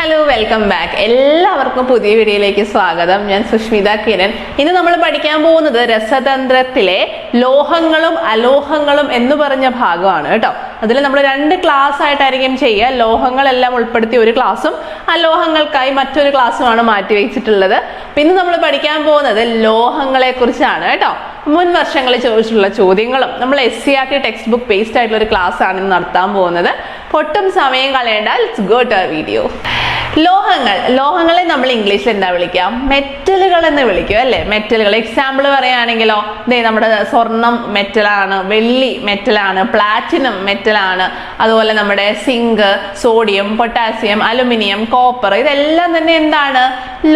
Hello, welcome back. എല്ലാവർക്കും പുതിയ വീഡിയോയിലേക്ക് സ്വാഗതം. ഞാൻ സുഷ്മിത കിരൺ. ഇന്ന് നമ്മൾ പഠിക്കാൻ പോകുന്നത് രസതന്ത്രത്തിലെ ലോഹങ്ങളും അലോഹങ്ങളും എന്ന് പറഞ്ഞ ഭാഗമാണ് കേട്ടോ. അതിൽ നമ്മൾ 2 ക്ലാസ് ആയിട്ടായിരിക്കും ചെയ്യുക. ലോഹങ്ങളെല്ലാം ഉൾപ്പെടുത്തി ഒരു ക്ലാസ്സും അലോഹങ്ങൾക്കായി മറ്റൊരു ക്ലാസ്സുമാണ് മാറ്റി വെച്ചിട്ടുള്ളത്. പിന്നെ നമ്മൾ പഠിക്കാൻ പോകുന്നത് ലോഹങ്ങളെ കുറിച്ചാണ് കേട്ടോ. മുൻ വർഷങ്ങളിൽ ചോദിച്ചിട്ടുള്ള ചോദ്യങ്ങളും നമ്മൾ SCERT ടെക്സ്റ്റ് ബുക്ക് ബേസ്ഡ് ആയിട്ടുള്ള ഒരു ക്ലാസ് ആണ് ഇന്ന് നടത്താൻ പോകുന്നത്. ഒട്ടും സമയം കളയേണ്ട, let's go to our video. ലോഹങ്ങളെ നമ്മൾ ഇംഗ്ലീഷിൽ എന്താ വിളിക്കാം? മെറ്റലുകൾ എന്ന് വിളിക്കും അല്ലേ? മെറ്റലുകൾ. എക്സാമ്പിൾ പറയുകയാണെങ്കിലോ, നമ്മുടെ സ്വർണം മെറ്റലാണ്, വെള്ളി മെറ്റലാണ്, പ്ലാറ്റിനം മെറ്റലാണ്, അതുപോലെ നമ്മുടെ zinc, sodium, potassium, aluminium, copper, ഇതെല്ലാം തന്നെ എന്താണ്?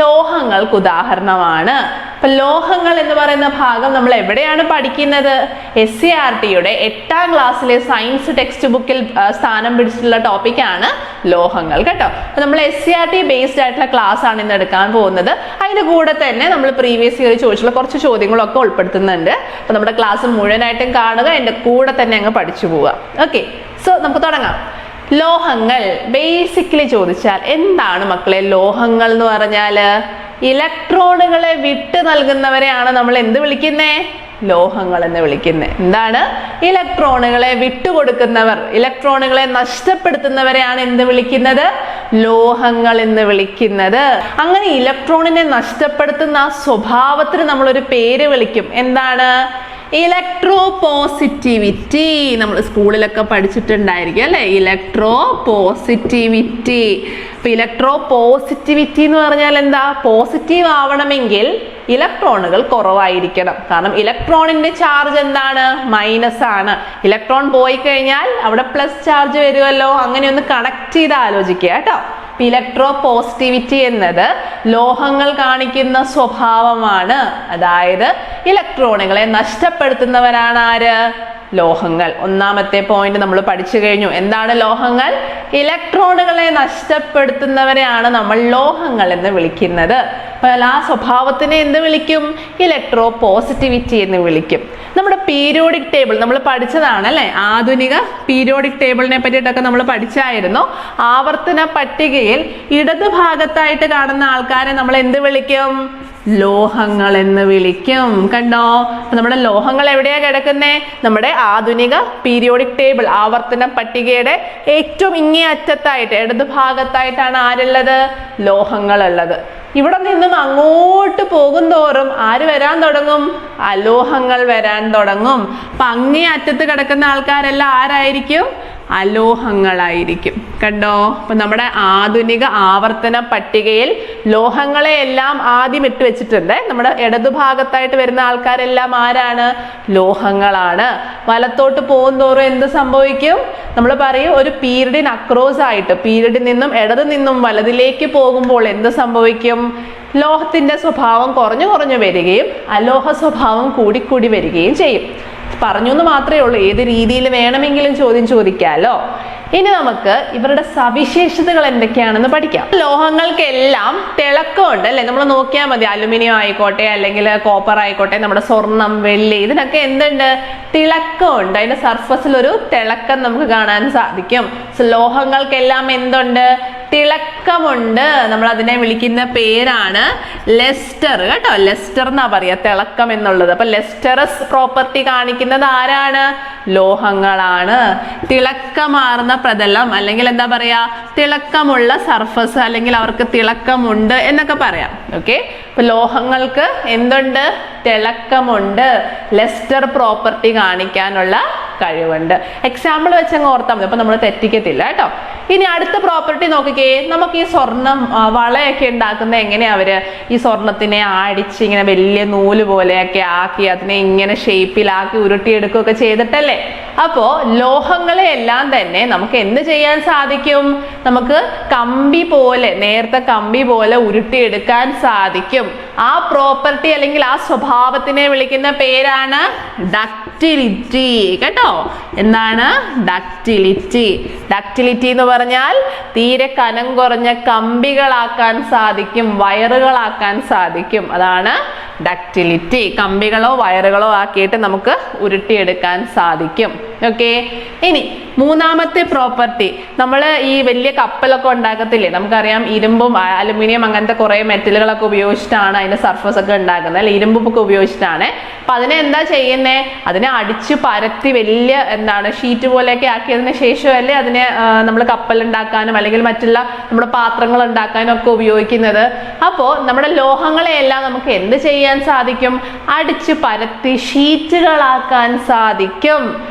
ലോഹങ്ങൾക്ക് ഉദാഹരണമാണ്. അപ്പൊ ലോഹങ്ങൾ എന്ന് പറയുന്ന ഭാഗം നമ്മൾ എവിടെയാണ് പഠിക്കുന്നത്? SCERTയുടെ 8ാം ക്ലാസ്സിലെ സയൻസ് ടെക്സ്റ്റ് ബുക്കിൽ സ്ഥാനം പിടിച്ചിട്ടുള്ള ടോപ്പിക്കാണ് ലോഹങ്ങൾ കേട്ടോ. അപ്പൊ നമ്മൾ SCERT ബേസ്ഡ് ആയിട്ടുള്ള ക്ലാസ് ആണ് ഇന്ന് എടുക്കാൻ പോകുന്നത്. അതിന്റെ കൂടെ തന്നെ നമ്മൾ പ്രീവിയസ് ഇയർ ചോദിച്ചിട്ടുള്ള കുറച്ച് ചോദ്യങ്ങളൊക്കെ ഉൾപ്പെടുത്തുന്നുണ്ട്. അപ്പൊ നമ്മുടെ ക്ലാസ് മുഴുവനായിട്ടും കാണുക, അതിന്റെ കൂടെ തന്നെ അങ്ങ് പഠിച്ചു പോവുക. ഓക്കെ, സോ നമുക്ക് തുടങ്ങാം. ലോഹങ്ങൾ ബേസിക്കലി ചോദിച്ചാൽ എന്താണ് മക്കളെ ലോഹങ്ങൾ എന്ന് പറഞ്ഞാല്? ഇലക്ട്രോണുകളെ വിട്ട് നൽകുന്നവരെയാണ് നമ്മൾ എന്ത് വിളിക്കുന്നേ? ലോഹങ്ങൾ എന്ന് വിളിക്കുന്നത്. എന്താണ്? ഇലക്ട്രോണുകളെ വിട്ടുകൊടുക്കുന്നവർ, ഇലക്ട്രോണുകളെ നഷ്ടപ്പെടുത്തുന്നവരെയാണ് എന്ത് വിളിക്കുന്നത്? ലോഹങ്ങൾ എന്ന് വിളിക്കുന്നത്. അങ്ങനെ ഇലക്ട്രോണിനെ നഷ്ടപ്പെടുത്തുന്ന ആ സ്വഭാവത്തിന് നമ്മളൊരു പേര് വിളിക്കും. എന്താണ്? Electro positivity. നമ്മൾ സ്കൂളിലൊക്കെ പഠിച്ചിട്ടുണ്ടായിരിക്കും അല്ലെ? Electro positivity. അപ്പൊ ഇലക്ട്രോ പോസിറ്റിവിറ്റി എന്ന് പറഞ്ഞാൽ എന്താ? പോസിറ്റീവ് ആവണമെങ്കിൽ ഇലക്ട്രോണുകൾ കുറവായിരിക്കണം. കാരണം ഇലക്ട്രോണിന്റെ ചാർജ് എന്താണ്? മൈനസ് ആണ്. ഇലക്ട്രോൺ പോയി കഴിഞ്ഞാൽ അവിടെ പ്ലസ് ചാർജ് വരുമല്ലോ. അങ്ങനെ ഒന്ന് കണക്ട് ചെയ്ത് ആലോചിക്കുക കേട്ടോ. ഇലക്ട്രോ പോസിറ്റിവിറ്റി എന്നത് ലോഹങ്ങൾ കാണിക്കുന്ന സ്വഭാവമാണ്. അതായത് ഇലക്ട്രോണുകളെ നഷ്ടപ്പെടുത്തുന്നവരാണ് ആര്? ലോഹങ്ങൾ. ഒന്നാമത്തെ പോയിന്റ് നമ്മൾ പഠിച്ചു കഴിഞ്ഞു. എന്താണ് ലോഹങ്ങൾ? ഇലക്ട്രോണുകളെ നഷ്ടപ്പെടുത്തുന്നവരെയാണ് നമ്മൾ ലോഹങ്ങൾ എന്ന് വിളിക്കുന്നത്. അപ്പോൾ ആ സ്വഭാവത്തിനെ എന്ത് വിളിക്കും? ഇലക്ട്രോ പോസിറ്റിവിറ്റി എന്ന് വിളിക്കും. നമ്മുടെ പീരിയോഡിക് ടേബിൾ നമ്മൾ പഠിച്ചതാണ് അല്ലെ? ആധുനിക പീരിയോഡിക് ടേബിളിനെ പറ്റിയിട്ടൊക്കെ നമ്മൾ പഠിച്ചായിരുന്നു. ആവർത്തന പട്ടികയിൽ ഇടത് ഭാഗത്തായിട്ട് കാണുന്ന ആൾക്കാരെ നമ്മൾ എന്ത് വിളിക്കും? ലോഹങ്ങൾ എന്ന് വിളിക്കും. കണ്ടോ? നമ്മുടെ ലോഹങ്ങൾ എവിടെയാ കിടക്കുന്നേ? നമ്മുടെ ആധുനിക പീരിയോഡിക് ടേബിൾ ആവർത്തന പട്ടികയുടെ ഏറ്റവും ഇങ്ങേ അറ്റത്തായിട്ട് ഇടത് ഭാഗത്തായിട്ടാണ് ആരുള്ളത്? ലോഹങ്ങൾ ഉള്ളത്. ഇവിടെ നിന്നും അങ്ങോട്ട് പോകും തോറും ആര് വരാൻ തുടങ്ങും? അലോഹങ്ങൾ വരാൻ തുടങ്ങും. അപ്പൊ അങ്ങേ അറ്റത്ത് കിടക്കുന്ന ആൾക്കാരെല്ലാം ആരായിരിക്കും? അലോഹങ്ങളായിരിക്കും. കണ്ടോ? അപ്പൊ നമ്മുടെ ആധുനിക ആവർത്തന പട്ടികയിൽ ലോഹങ്ങളെ എല്ലാം ആദ്യം ഇട്ട് വെച്ചിട്ടുണ്ട്. നമ്മുടെ ഇടതുഭാഗത്തായിട്ട് വരുന്ന ആൾക്കാരെല്ലാം ആരാണ്? ലോഹങ്ങളാണ്. വലത്തോട്ട് പോകും തോറും എന്ത് സംഭവിക്കും? നമ്മൾ പറയും ഒരു പീരീഡിന് അക്രോസ് ആയിട്ട്, പീരീഡിൽ നിന്നും ഇടത് നിന്നും വലതിലേക്ക് പോകുമ്പോൾ എന്ത് സംഭവിക്കും? ലോഹത്തിന്റെ സ്വഭാവം കുറഞ്ഞു കുറഞ്ഞു വരികയും അലോഹ സ്വഭാവം കൂടിക്കൂടി വരികയും ചെയ്യും. പറഞ്ഞു എന്ന് മാത്രമേ ഉള്ളൂ. ഏത് രീതിയിൽ വേണമെങ്കിലും ചോദ്യം ചോദിക്കാമല്ലോ. ഇനി നമുക്ക് ഇവരുടെ സവിശേഷതകൾ എന്തൊക്കെയാണെന്ന് പഠിക്കാം. ലോഹങ്ങൾക്കെല്ലാം തിളക്കമുണ്ട് അല്ലെ? നമ്മൾ നോക്കിയാൽ മതി. അലുമിനിയം ആയിക്കോട്ടെ, അല്ലെങ്കിൽ കോപ്പർ ആയിക്കോട്ടെ, നമ്മുടെ സ്വർണം, വെള്ളി, ഇതിനൊക്കെ എന്തുണ്ട്? തിളക്കമുണ്ട്. അതിന്റെ സർഫസിൽ ഒരു തിളക്കം നമുക്ക് കാണാൻ സാധിക്കും. ലോഹങ്ങൾക്കെല്ലാം എന്തുണ്ട്? തിളക്കമുണ്ട്. നമ്മൾ അതിനെ വിളിക്കുന്ന പേരാണ് ലെസ്റ്റർ കേട്ടോ. ലെസ്റ്റർ എന്നാ പറയാ തിളക്കം എന്നുള്ളത്. അപ്പൊ ലെസ്റ്ററസ് പ്രോപ്പർട്ടി കാണിക്കുന്നത് ആരാണ്? ലോഹങ്ങളാണ്. തിളക്കമാർന്ന പ്രതലം, അല്ലെങ്കിൽ എന്താ പറയാ, തിളക്കമുള്ള സർഫസ്, അല്ലെങ്കിൽ അവർക്ക് തിളക്കമുണ്ട് എന്നൊക്കെ പറയാം. ഓക്കെ, അപ്പൊ ലോഹങ്ങൾക്ക് എന്തുണ്ട്? തിളക്കമുണ്ട്. ലെസ്റ്റർ പ്രോപ്പർട്ടി കാണിക്കാനുള്ള കഴിവുണ്ട്. എക്സാമ്പിൾ വെച്ചങ്ങ് ഓർത്താൽ മതി. അപ്പൊ നമ്മൾ തെറ്റിക്കത്തില്ല കേട്ടോ. ഇനി അടുത്ത പ്രോപ്പർട്ടി നോക്കിക്കേ. നമുക്ക് ഈ സ്വർണം വളയൊക്കെ ഉണ്ടാക്കുന്ന എങ്ങനെയാ? അവര് ഈ സ്വർണത്തിനെ ആടിച്ച് ഇങ്ങനെ വലിയ നൂല് പോലെയൊക്കെ ആക്കി അതിനെ ഇങ്ങനെ ഷേപ്പിലാക്കി ഉരുട്ടിയെടുക്കുകയൊക്കെ ചെയ്തിട്ടല്ലേ? അപ്പോ ലോഹങ്ങളെ എല്ലാം തന്നെ നമുക്ക് എന്ത് ചെയ്യാൻ സാധിക്കും? നമുക്ക് കമ്പി പോലെ, നേരത്തെ കമ്പി പോലെ ഉരുട്ടിയെടുക്കാൻ സാധിക്കും. ആ പ്രോപ്പർട്ടി അല്ലെങ്കിൽ ആ സ്വഭാവത്തിനെ വിളിക്കുന്ന പേരാണ് ഡക്റ്റിലിറ്റി കേട്ടോ. എന്താണ്? ഡക്റ്റിലിറ്റി. ഡക്റ്റിലിറ്റി എന്ന് പറഞ്ഞാൽ തീരെ കനം കുറഞ്ഞ കമ്പികളാക്കാൻ സാധിക്കും, വയറുകളാക്കാൻ സാധിക്കും. അതാണ് ഡക്റ്റിലിറ്റി. കമ്പികളോ വയറുകളോ ആക്കിയിട്ട് നമുക്ക് ഉരുട്ടിയെടുക്കാൻ സാധിക്കും. ഓക്കെ. ഇനി മൂന്നാമത്തെ പ്രോപ്പർട്ടി, നമ്മൾ ഈ വലിയ കപ്പലൊക്കെ ഉണ്ടാക്കത്തില്ലേ, നമുക്കറിയാം ഇരുമ്പും അലുമിനിയം അങ്ങനത്തെ കുറെ മെറ്റലുകളൊക്കെ ഉപയോഗിച്ചിട്ടാണ് അതിന്റെ സർഫസ് ഒക്കെ ഉണ്ടാക്കുന്നത് അല്ലെ, ഇരുമ്പൊക്കെ ഉപയോഗിച്ചിട്ടാണ്. അപ്പൊ അതിനെ എന്താ ചെയ്യുന്നേ, അതിനെ അടിച്ചു പരത്തി വലിയ ഷീറ്റ് പോലെയൊക്കെ ആക്കിയതിന് ശേഷമല്ലേ അതിനെ നമ്മൾ കപ്പൽ ഉണ്ടാക്കാനും അല്ലെങ്കിൽ മറ്റുള്ള നമ്മുടെ പാത്രങ്ങൾ ഉണ്ടാക്കാനും ഒക്കെ ഉപയോഗിക്കുന്നത്. അപ്പോ നമ്മുടെ ലോഹങ്ങളെയെല്ലാം നമുക്ക് എന്ത് ചെയ്യാൻ സാധിക്കും, അടിച്ചു പരത്തി ഷീറ്റുകളാക്കാൻ സാധിക്കും.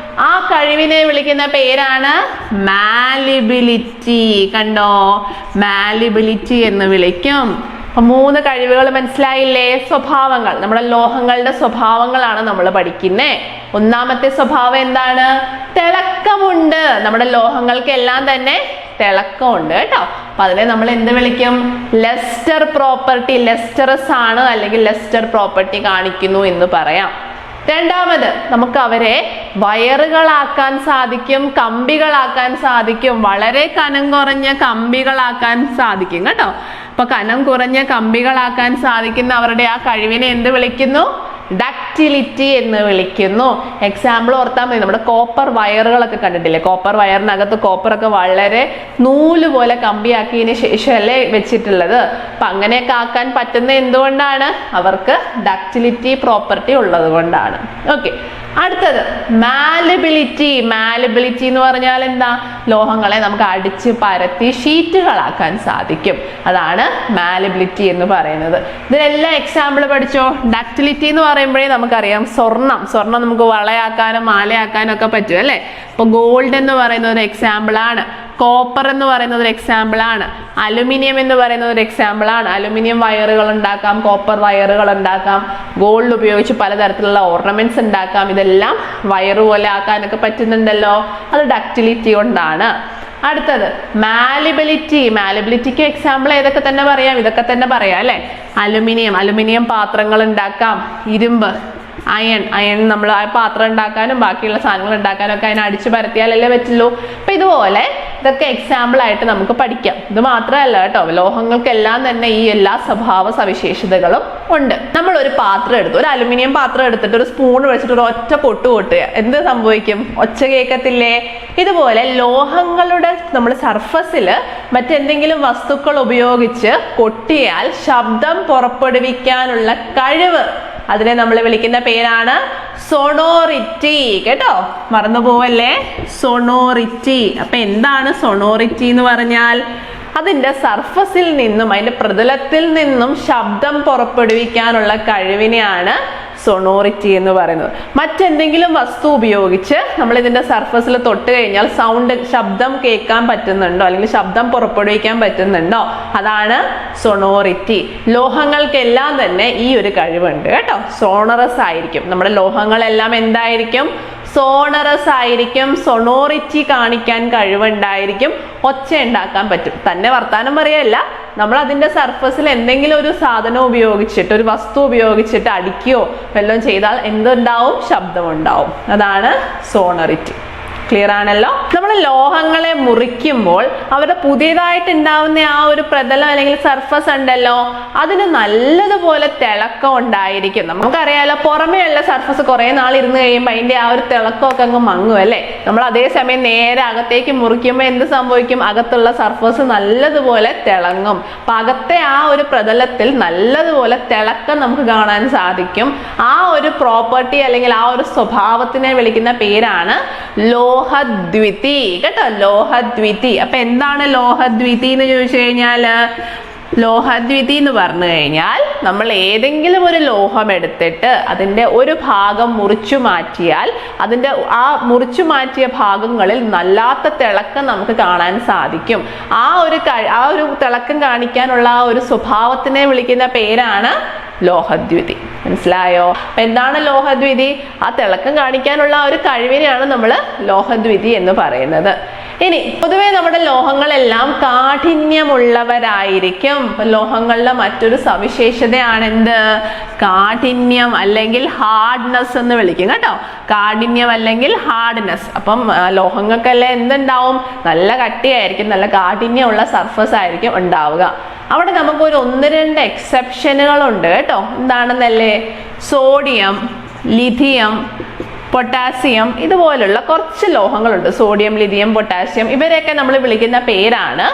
ആ കഴിവിനെ വിളിക്കുന്ന പേരാണ് മാലിബിലിറ്റി. കണ്ടോ, മാലിബിലിറ്റി എന്ന് വിളിക്കും. അപ്പൊ 3 കഴിവുകൾ മനസ്സിലായില്ലേ? സ്വഭാവങ്ങൾ, നമ്മുടെ ലോഹങ്ങളുടെ സ്വഭാവങ്ങളാണ് നമ്മൾ പഠിക്കുന്നേ. ഒന്നാമത്തെ സ്വഭാവം എന്താണ്, തിളക്കമുണ്ട്. നമ്മുടെ ലോഹങ്ങൾക്ക് എല്ലാം തന്നെ തിളക്കമുണ്ട് കേട്ടോ. അപ്പൊ അതിനെ നമ്മൾ എന്ത് വിളിക്കും, ലെസ്റ്റർ പ്രോപ്പർട്ടി, ലെസ്റ്ററസ് ആണ് അല്ലെങ്കിൽ ലെസ്റ്റർ പ്രോപ്പർട്ടി കാണിക്കുന്നു എന്ന് പറയാം. രണ്ടാമത്, നമുക്ക് അവരെ വയറുകളാക്കാൻ സാധിക്കും, കമ്പികളാക്കാൻ സാധിക്കും, വളരെ കനം കുറഞ്ഞ കമ്പികളാക്കാൻ സാധിക്കും കേട്ടോ. അപ്പൊ കനം കുറഞ്ഞ കമ്പികളാക്കാൻ സാധിക്കുന്ന അവരുടെ ആ കഴിവിനെ എന്ത് വിളിക്കുന്നു, ഡക്റ്റിലിറ്റി എന്ന് വിളിക്കുന്നു. എക്സാമ്പിൾ ഓർത്താൽ മതി, നമ്മുടെ കോപ്പർ വയറുകളൊക്കെ കണ്ടിട്ടില്ലേ, കോപ്പർ വയറിനകത്ത് കോപ്പറൊക്കെ വളരെ നൂല് പോലെ കമ്പിയാക്കിയതിന് ശേഷമല്ലേ വെച്ചിട്ടുള്ളത്. അപ്പൊ അങ്ങനെയൊക്കെ ആക്കാൻ പറ്റുന്ന എന്തുകൊണ്ടാണ്, അവർക്ക് ഡക്റ്റിലിറ്റി പ്രോപ്പർട്ടി ഉള്ളത് കൊണ്ടാണ്. ഓക്കെ. അടുത്തത് മാലിബിലിറ്റി. മാലിബിലിറ്റി എന്ന് പറഞ്ഞാൽ എന്താ, ലോഹങ്ങളെ നമുക്ക് അടിച്ച് പരത്തി ഷീറ്റുകളാക്കാൻ സാധിക്കും. അതാണ് മാലിബിലിറ്റി എന്ന് പറയുന്നത്. ഇതിലെല്ലാം എക്സാമ്പിൾ പഠിച്ചോ. ഡക്റ്റിലിറ്റി എന്ന് പറയുമ്പോഴേ നമുക്കറിയാം സ്വർണം നമുക്ക് വളയാക്കാനും മാലയാക്കാനും ഒക്കെ പറ്റും അല്ലെ. ഇപ്പൊ ഗോൾഡ് എന്ന് പറയുന്നത് ഒരു എക്സാമ്പിൾ ആണ്, കോപ്പർ എന്ന് പറയുന്നത് ഒരു എക്സാമ്പിൾ ആണ്, അലുമിനിയം എന്ന് പറയുന്നത് ഒരു എക്സാമ്പിൾ ആണ്. അലുമിനിയം വയറുകൾ ഉണ്ടാക്കാം, കോപ്പർ വയറുകൾ ഉണ്ടാക്കാം, ഗോൾഡ് ഉപയോഗിച്ച് പലതരത്തിലുള്ള ഓർണമെന്റ്സ് ഉണ്ടാക്കാം. ഇതെല്ലാം വയറ് പോലെ ആക്കാനൊക്കെ പറ്റുന്നുണ്ടല്ലോ, അത് ഡക്റ്റിലിറ്റി കൊണ്ടാണ്. അടുത്തത് മാലിബിലിറ്റി. മാലിബിലിറ്റിക്ക് എക്സാമ്പിൾ ഏതൊക്കെ തന്നെ പറയാം, ഇതൊക്കെ തന്നെ പറയാം അല്ലെ. അലുമിനിയം പാത്രങ്ങൾ ഉണ്ടാക്കാം, ഇരുമ്പ് അയൺ നമ്മൾ ആ പാത്രം ഉണ്ടാക്കാനും ബാക്കിയുള്ള സാധനങ്ങൾ ഉണ്ടാക്കാനും ഒക്കെ അതിനെ അടിച്ചു പരത്തിയാലല്ലേ പറ്റുള്ളൂ. അപ്പൊ ഇതുപോലെ ഇതൊക്കെ എക്സാമ്പിൾ ആയിട്ട് നമുക്ക് പഠിക്കാം. ഇത് മാത്രമല്ല കേട്ടോ, ലോഹങ്ങൾക്കെല്ലാം തന്നെ ഈ എല്ലാ സ്വഭാവ സവിശേഷതകളും ഉണ്ട്. നമ്മൾ ഒരു പാത്രം എടുത്തു, ഒരു അലുമിനിയം പാത്രം എടുത്തിട്ട് ഒരു സ്പൂൺ വെച്ചിട്ട് ഒരു ഒറ്റ പൊട്ടുക, എന്ത് സംഭവിക്കും, ഒച്ച കേൾക്കത്തില്ലേ? ഇതുപോലെ ലോഹങ്ങളുടെ നമ്മൾ സർഫസിൽ മറ്റെന്തെങ്കിലും വസ്തുക്കൾ ഉപയോഗിച്ച് കൊട്ടിയാൽ ശബ്ദം പുറപ്പെടുവിക്കാനുള്ള കഴിവ്, അതിനെ നമ്മൾ വിളിക്കുന്ന പേരാണ് സൊണോറിറ്റി. കേട്ടോ, മറന്നു പോവല്ലേ, സൊണോറിറ്റി. അപ്പൊ എന്താണ് സൊണോറിറ്റി എന്ന് പറഞ്ഞാൽ, അതിന്റെ സർഫസിൽ നിന്നും അതിന്റെ പ്രതലത്തിൽ നിന്നും ശബ്ദം പുറപ്പെടുവിക്കാനുള്ള കഴിവിനെയാണ് സൊണോറിറ്റി എന്ന് പറയുന്നത്. മറ്റെന്തെങ്കിലും വസ്തു ഉപയോഗിച്ച് നമ്മൾ ഇതിന്റെ സർഫസിൽ തൊട്ട് കഴിഞ്ഞാൽ ശബ്ദം കേൾക്കാൻ പറ്റുന്നുണ്ടോ അല്ലെങ്കിൽ ശബ്ദം പുറപ്പെടുവിക്കാൻ പറ്റുന്നുണ്ടോ, അതാണ് സൊണോറിറ്റി. ലോഹങ്ങൾക്കെല്ലാം തന്നെ ഈ ഒരു കഴിവുണ്ട് കേട്ടോ, സോണറസ് ആയിരിക്കും. നമ്മുടെ ലോഹങ്ങളെല്ലാം എന്തായിരിക്കും, സോണറസ് ആയിരിക്കും, സൊണോറിറ്റി കാണിക്കാൻ കഴിവുണ്ടായിരിക്കും, ഒച്ച ഉണ്ടാക്കാൻ പറ്റും. തന്നെ വർത്താനം പറയല്ല, നമ്മൾ അതിന്റെ സർഫസിൽ എന്തെങ്കിലും ഒരു സാധനം ഉപയോഗിച്ചിട്ട് ഒരു വസ്തു ഉപയോഗിച്ചിട്ട് അടിക്കുകയോ വല്ലതും ചെയ്താൽ എന്തുണ്ടാവും, ശബ്ദം ഉണ്ടാവും. അതാണ് സോണറിറ്റി. ക്ലിയർ ആണല്ലോ. നമ്മൾ ലോഹങ്ങളെ മുറിക്കുമ്പോൾ അവരുടെ പുതിയതായിട്ട് ഉണ്ടാവുന്ന ആ ഒരു പ്രതലം അല്ലെങ്കിൽ സർഫസ് ഉണ്ടല്ലോ, അതിന് നല്ലതുപോലെ തിളക്കം ഉണ്ടായിരിക്കും. നമുക്കറിയാലോ, പുറമേ ഉള്ള സർഫസ് കുറെ നാൾ ഇരുന്ന് കഴിയുമ്പോൾ അതിന്റെ ആ ഒരു തിളക്കമൊക്കെ അങ്ങ് മങ്ങും അല്ലേ. നമ്മൾ അതേസമയം നേരെ അകത്തേക്ക് മുറിക്കുമ്പോൾ എന്ത് സംഭവിക്കും, അകത്തുള്ള സർഫസ് നല്ലതുപോലെ തിളങ്ങും. അപ്പൊ അകത്തെ ആ ഒരു പ്രതലത്തിൽ നല്ലതുപോലെ തിളക്കം നമുക്ക് കാണാൻ സാധിക്കും. ആ ഒരു പ്രോപ്പർട്ടി അല്ലെങ്കിൽ ആ ഒരു സ്വഭാവത്തിനെ വിളിക്കുന്ന പേരാണ് ലോഹദ്വിതി. കേട്ടോ, ലോഹദ്വിതി. അപ്പൊ എന്താണ് ലോഹദ്വിതി എന്ന് ചോദിച്ചു കഴിഞ്ഞാല്, ലോഹദ്വിതി എന്ന് പറഞ്ഞു കഴിഞ്ഞാൽ നമ്മൾ ഏതെങ്കിലും ഒരു ലോഹം എടുത്തിട്ട് അതിന്റെ ഒരു ഭാഗം മുറിച്ചു മാറ്റിയാൽ അതിന്റെ ആ മുറിച്ചു മാറ്റിയ ഭാഗങ്ങളിൽ നല്ലാത്ത തിളക്കം നമുക്ക് കാണാൻ സാധിക്കും. ആ ഒരു തിളക്കം കാണിക്കാനുള്ള ആ ഒരു സ്വഭാവത്തിനെ വിളിക്കുന്ന പേരാണ് ലോഹദ്വിതി. മനസ്സിലായോ? അപ്പൊ എന്താണ് ലോഹദ്വിതി? ആ തിളക്കം കാണിക്കാനുള്ള ആ ഒരു കഴിവിനെയാണ് നമ്മൾ ലോഹദ്വിതി എന്ന് പറയുന്നത്. ഇനി പൊതുവെ നമ്മുടെ ലോഹങ്ങളെല്ലാം കാഠിന്യമുള്ളവരായിരിക്കും. ലോഹങ്ങളുടെ മറ്റൊരു സവിശേഷതയാണ് എന്ത്, കാഠിന്യം അല്ലെങ്കിൽ ഹാർഡ്നെസ് എന്ന് വിളിക്കും. കേട്ടോ, കാഠിന്യം അല്ലെങ്കിൽ ഹാർഡ്നെസ്. അപ്പം ലോഹങ്ങൾക്കെല്ലാം എന്തുണ്ടാവും, നല്ല കട്ടിയായിരിക്കും, നല്ല കാഠിന്യമുള്ള സർഫസ് ആയിരിക്കും ഉണ്ടാവുക. അവിടെ നമുക്കൊരു 1-2 എക്സെപ്ഷനുകളുണ്ട് കേട്ടോ. എന്താണെന്നല്ലേ, സോഡിയം, ലിഥിയം, പൊട്ടാസ്യം, ഇതുപോലുള്ള കുറച്ച് ലോഹങ്ങളുണ്ട്. സോഡിയം, ലിഥിയം, പൊട്ടാസ്യം, ഇവരെയൊക്കെ നമ്മൾ വിളിക്കുന്ന പേരാണ്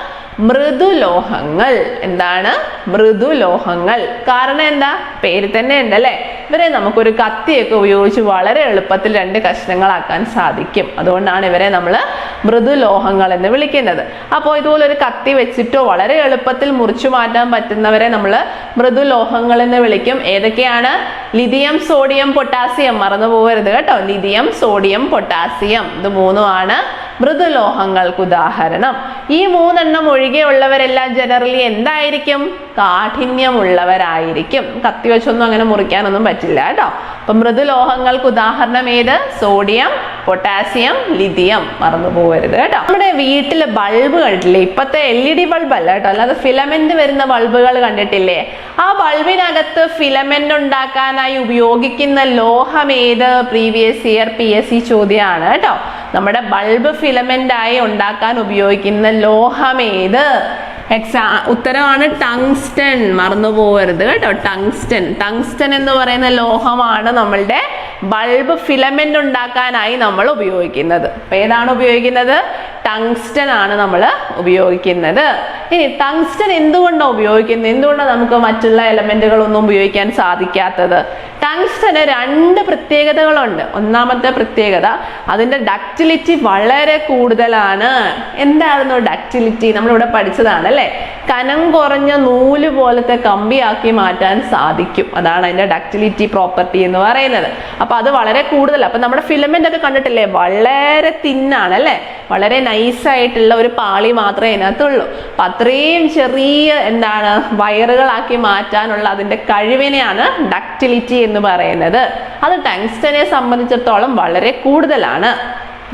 മൃദുലോഹങ്ങൾ. എന്താണ്? മൃദുലോഹങ്ങൾ. കാരണം എന്താ? പേര് തന്നെ ഉണ്ട് അല്ലേ? ഇവരെ നമുക്കൊരു കത്തിയൊക്കെ ഉപയോഗിച്ച് വളരെ എളുപ്പത്തിൽ 2 കഷ്ണങ്ങളാക്കാൻ സാധിക്കും. അതുകൊണ്ടാണ് ഇവരെ നമ്മൾ മൃദുലോഹങ്ങൾ എന്ന് വിളിക്കുന്നത്. അപ്പോൾ ഇതുപോലെ ഒരു കത്തി വെച്ചിട്ടോ വളരെ എളുപ്പത്തിൽ മുറിച്ചു മാറ്റാൻ പറ്റുന്നവരെ നമ്മൾ മൃദുലോഹങ്ങൾ എന്ന് വിളിക്കും. ഏതൊക്കെയാണ്? Lithium, sodium, potassium. മറന്നു പോകരുത് കേട്ടോ. ലിഥിയം, സോഡിയം, പൊട്ടാസ്യം, ഇത് 3 മൃദുലോഹങ്ങൾക്ക് ഉദാഹരണം. ഈ 3 ഒഴികെയുള്ളവരെല്ലാം ജനറലി എന്തായിരിക്കും? കാഠിന്യമുള്ളവരായിരിക്കും. കത്തി വെച്ചൊന്നും അങ്ങനെ മുറിക്കാനൊന്നും പറ്റില്ല കേട്ടോ. അപ്പൊ മൃദുലോഹങ്ങൾക്ക് ഉദാഹരണം ഏത്? Sodium, potassium, lithium. മറന്നു പോകരുത് കേട്ടോ. നമ്മുടെ വീട്ടില് ബൾബ് കണ്ടിട്ടില്ലേ? ഇപ്പത്തെ LED ബൾബ് അല്ല കേട്ടോ, അല്ലാതെ ഫിലമെന്റ് വരുന്ന ബൾബുകൾ കണ്ടിട്ടില്ലേ? ആ ബൾബിനകത്ത് ഫിലമെന്റ് ഉണ്ടാക്കാനായി ഉപയോഗിക്കുന്ന ലോഹം ഏത്? പ്രീവിയസ് ഇയർ PSC ചോദ്യമാണ് കേട്ടോ. നമ്മുടെ ബൾബ് ഫിലമെന്റ് ആയി ഉണ്ടാക്കാൻ ഉപയോഗിക്കുന്ന ലോഹം ഏത്? ഉത്തരമാണ് ടങ്സ്റ്റൺ. മറന്നു പോകരുത് കേട്ടോ. ടങ്സ്റ്റൺ എന്ന് പറയുന്ന ലോഹമാണ് നമ്മളുടെ ബൾബ് ഫിലമെന്റ് ഉണ്ടാക്കാനായി നമ്മൾ ഉപയോഗിക്കുന്നത്. അപ്പൊ ഏതാണ് ഉപയോഗിക്കുന്നത്? ടങ്സ്റ്റൺ ആണ് നമ്മൾ ഉപയോഗിക്കുന്നത്. ഇനി ടങ്സ്റ്റൺ എന്തുകൊണ്ടാണ് ഉപയോഗിക്കുന്നത്? എന്തുകൊണ്ടാണ് നമുക്ക് മറ്റുള്ള എലമെന്റുകളൊന്നും ഉപയോഗിക്കാൻ സാധിക്കാത്തത്? ടങ്സ്റ്റന് 2 പ്രത്യേകതകളുണ്ട്. ഒന്നാമത്തെ പ്രത്യേകത, അതിന്റെ ഡക്റ്റിലിറ്റി വളരെ കൂടുതലാണ്. എന്തായിരുന്നു ഡക്റ്റിലിറ്റി? നമ്മളിവിടെ പഠിച്ചതാണ് അല്ലെ? കനം കുറഞ്ഞ നൂല് പോലത്തെ കമ്പിയാക്കി മാറ്റാൻ സാധിക്കും. അതാണ് അതിന്റെ ഡക്റ്റിലിറ്റി പ്രോപ്പർട്ടി എന്ന് പറയുന്നത്. അപ്പൊ അത് വളരെ കൂടുതലാണ്. അപ്പൊ നമ്മുടെ ഫിലമെന്റ് ഒക്കെ കണ്ടിട്ടില്ലേ? വളരെ തിന്നാണ് അല്ലെ? വളരെ നൈസായിട്ടുള്ള ഒരു പാളി മാത്രമേ അതിനകത്തുള്ളൂ. അപ്പൊ അത്രയും ചെറിയ വയറുകളാക്കി മാറ്റാനുള്ള അതിന്റെ കഴിവിനെയാണ് ഡക്റ്റിലിറ്റി എന്ന് പറയുന്നത്. അത് ടങ്സ്റ്റനെ സംബന്ധിച്ചിടത്തോളം വളരെ കൂടുതലാണ്.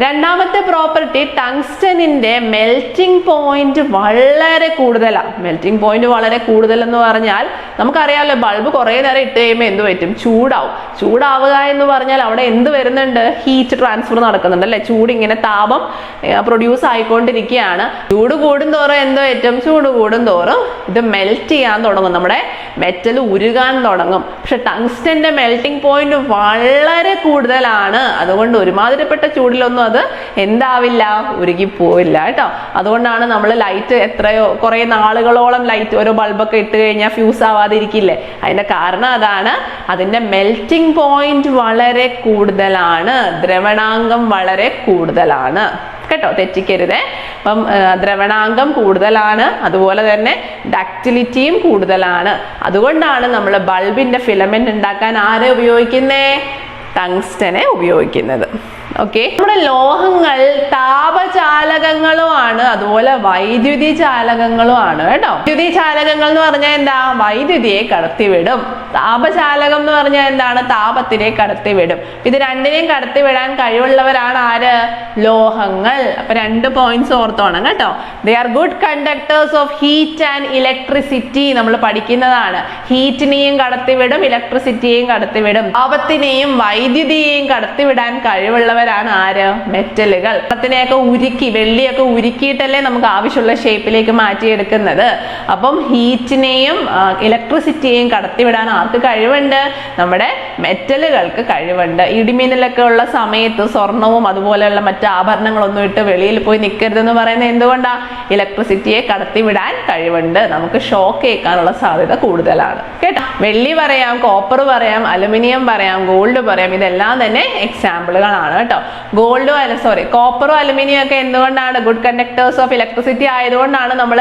രണ്ടാമത്തെ പ്രോപ്പർട്ടി, ടങ്സ്റ്റനിന്റെ മെൽറ്റിംഗ് പോയിന്റ് വളരെ കൂടുതലാണ്. മെൽറ്റിംഗ് പോയിന്റ് വളരെ കൂടുതൽ എന്ന് പറഞ്ഞാൽ നമുക്കറിയാമല്ലോ, ബൾബ് കുറേ നേരം ഇട്ട് കഴിയുമ്പോൾ എന്ത് പറ്റും? ചൂടാവും. ചൂടാവുക എന്ന് പറഞ്ഞാൽ അവിടെ എന്ത് വരുന്നുണ്ട്? ഹീറ്റ് ട്രാൻസ്ഫർ നടക്കുന്നുണ്ട് അല്ലെ? ചൂട് ഇങ്ങനെ താപം പ്രൊഡ്യൂസ് ആയിക്കൊണ്ടിരിക്കുകയാണ്. ചൂട് കൂടുന്തോറും എന്ത് പറ്റും? ചൂട് കൂടുന്തോറും ഇത് മെൽറ്റ് ചെയ്യാൻ തുടങ്ങും, നമ്മുടെ മെറ്റൽ ഉരുകാൻ തുടങ്ങും. പക്ഷെ ടങ്സ്റ്റന്റെ മെൽറ്റിംഗ് പോയിന്റ് വളരെ കൂടുതലാണ്. അതുകൊണ്ട് ഒരുമാതിരിപ്പെട്ട ചൂടിലൊന്നും അത് എന്താവില്ല? ഉരുകിപ്പോവില്ല കേട്ടോ. അതുകൊണ്ടാണ് നമ്മൾ ലൈറ്റ് കുറെ നാളുകളോളം ലൈറ്റ് ഓരോ ബൾബൊക്കെ ഇട്ട് കഴിഞ്ഞാൽ ഫ്യൂസ് ആവാതിരിക്കില്ലേ? അതിന്റെ കാരണം അതാണ്. അതിന്റെ മെൽറ്റിംഗ് പോയിന്റ് വളരെ കൂടുതലാണ്, ദ്രവണാങ്കം വളരെ കൂടുതലാണ് കേട്ടോ. തെറ്റിക്കരുതേ. അപ്പം ദ്രവണാങ്കം കൂടുതലാണ്, അതുപോലെ തന്നെ ഡക്റ്റിലിറ്റിയും കൂടുതലാണ്. അതുകൊണ്ടാണ് നമ്മൾ ബൾബിന്റെ ഫിലമെന്റ് ഉണ്ടാക്കാൻ ആരെ ഉപയോഗിക്കുന്നേ? ടങ്സ്റ്റനെ ഉപയോഗിക്കുന്നത്. ഓക്കെ, നമ്മുടെ ലോഹങ്ങൾ താപചാലകങ്ങളുമാണ്, അതുപോലെ വൈദ്യുതി ചാലകങ്ങളുമാണ് കേട്ടോ. വൈദ്യുതി ചാലകങ്ങൾ എന്ന് പറഞ്ഞാൽ എന്താ? വൈദ്യുതിയെ കടത്തിവിടും. താപചാലകം എന്ന് പറഞ്ഞാൽ എന്താണ്? താപത്തിനെ കടത്തിവിടും. ഇത് രണ്ടിനെയും കടത്തിവിടാൻ കഴിവുള്ളവരാണ് ആര്? ലോഹങ്ങൾ. അപ്പൊ 2 പോയിന്റ്സ് ഓർത്തോണം കേട്ടോ. They are good conductors of heat and electricity. നമ്മൾ പഠിക്കുന്നതാണ്. ഹീറ്റിനെയും കടത്തിവിടും, ഇലക്ട്രിസിറ്റിയെയും കടത്തിവിടും. താപത്തിനെയും വൈദ്യുതിയെയും കടത്തിവിടാൻ കഴിവുള്ളവരാണ് ആര്? മെറ്റലുകൾ. ത്തിനെയൊക്കെ ഉരുക്കി, വെള്ളിയൊക്കെ ഉരുക്കിയിട്ടല്ലേ നമുക്ക് ആവശ്യമുള്ള ഷേപ്പിലേക്ക് മാറ്റിയെടുക്കുന്നത്. അപ്പം ഹീറ്റിനെയും ഇലക്ട്രിസിറ്റിയെയും കടത്തിവിടാൻ ആർക്ക് കഴിവുണ്ട്? നമ്മുടെ മെറ്റലുകൾക്ക് കഴിവുണ്ട്. ഇടിമിന്നലൊക്കെ ഉള്ള സമയത്ത് സ്വർണവും അതുപോലെയുള്ള മറ്റ് ആഭരണങ്ങളൊന്നും ഇട്ട് വെളിയിൽ പോയി നിൽക്കരുതെന്ന് പറയുന്നത് എന്തുകൊണ്ടാ? ഇലക്ട്രിസിറ്റിയെ കടത്തിവിടാൻ കഴിവുണ്ട്. നമുക്ക് ഷോക്ക് ഏൽക്കാനുള്ള സാധ്യത കൂടുതലാണ് കേട്ടോ. വെള്ളി പറയാം, കോപ്പർ പറയാം, അലുമിനിയം പറയാം, ഗോൾഡ് പറയാം. ഇതെല്ലാം തന്നെ എക്സാമ്പിളുകളാണ് കേട്ടോ. കോപ്പറും അലുമിനിയം ഒക്കെ എന്തുകൊണ്ടാണ് ഗുഡ് കണ്ടക്ടേഴ്സ് ഓഫ് ഇലക്ട്രിസിറ്റി ആയതുകൊണ്ടാണ് നമ്മൾ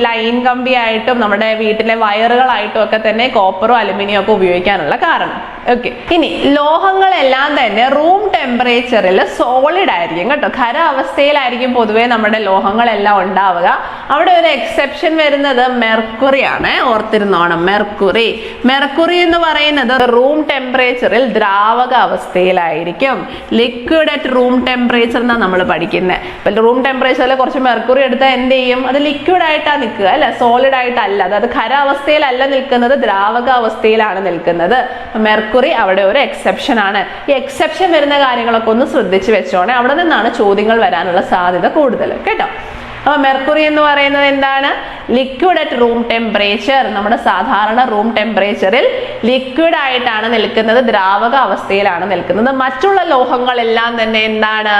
ലൈൻ കമ്പി ആയിട്ടും നമ്മുടെ വീട്ടിലെ വയറുകളായിട്ടും ഒക്കെ തന്നെ കോപ്പറും അലുമിനിയം ഒക്കെ ഉപയോഗിക്കാനുള്ള കാരണം. ഓക്കെ, ഇനി ലോഹങ്ങളെല്ലാം തന്നെ റൂം ടെമ്പറേച്ചറിൽ സോളിഡ് ആയിരിക്കും കേട്ടോ. ഖര അവസ്ഥയിലായിരിക്കും പൊതുവേ നമ്മുടെ ലോഹങ്ങളെല്ലാം ഉണ്ടാവുക. അവിടെ ഒരു എക്സെപ്ഷൻ വരുന്നത് മെർക്കുറി ആണ്. ഓർത്തിരുന്നോണം, മെർക്കുറി എന്ന് പറയുന്നത് റൂം ടെമ്പറേച്ചറിൽ ദ്രാവക അവസ്ഥയിലായിരിക്കും. ലിക്വിഡ് അറ്റ് റൂം ടെമ്പറേച്ചർ എന്നാണ് നമ്മൾ പഠിക്കുന്നത്. അപ്പൊ റൂം ടെമ്പറേച്ചറിൽ കുറച്ച് മെർക്കുറി എടുത്താൽ എന്ത് ചെയ്യും? അത് ലിക്വിഡ് ആയിട്ടാണ് നിൽക്കുക അല്ലെ, സോളിഡ് ആയിട്ടല്ല. അത് ഖര അവസ്ഥയിലല്ല നിൽക്കുന്നത്, ദ്രാവക അവസ്ഥയിലാണ് നിൽക്കുന്നത്. മെർക്കുറി അവിടെ ഒരു എക്സെപ്ഷൻ ആണ്. ഈ എക്സെപ്ഷൻ വരുന്ന കാര്യങ്ങളൊക്കെ ഒന്ന് ശ്രദ്ധിച്ചു വെച്ചോണേ. അവിടെ നിന്നാണ് ചോദ്യങ്ങൾ വരാനുള്ള സാധ്യത കൂടുതൽ കേട്ടോ. അപ്പൊ മെർക്കുറി എന്ന് പറയുന്നത് എന്താണ്? Liquid at room temperature. നമ്മുടെ സാധാരണ റൂം ടെമ്പറേച്ചറിൽ ലിക്വിഡ് ആയിട്ടാണ് നിൽക്കുന്നത്, ദ്രാവക അവസ്ഥയിലാണ് നിൽക്കുന്നത്. മറ്റുള്ള ലോഹങ്ങളെല്ലാം തന്നെ എന്താണ്?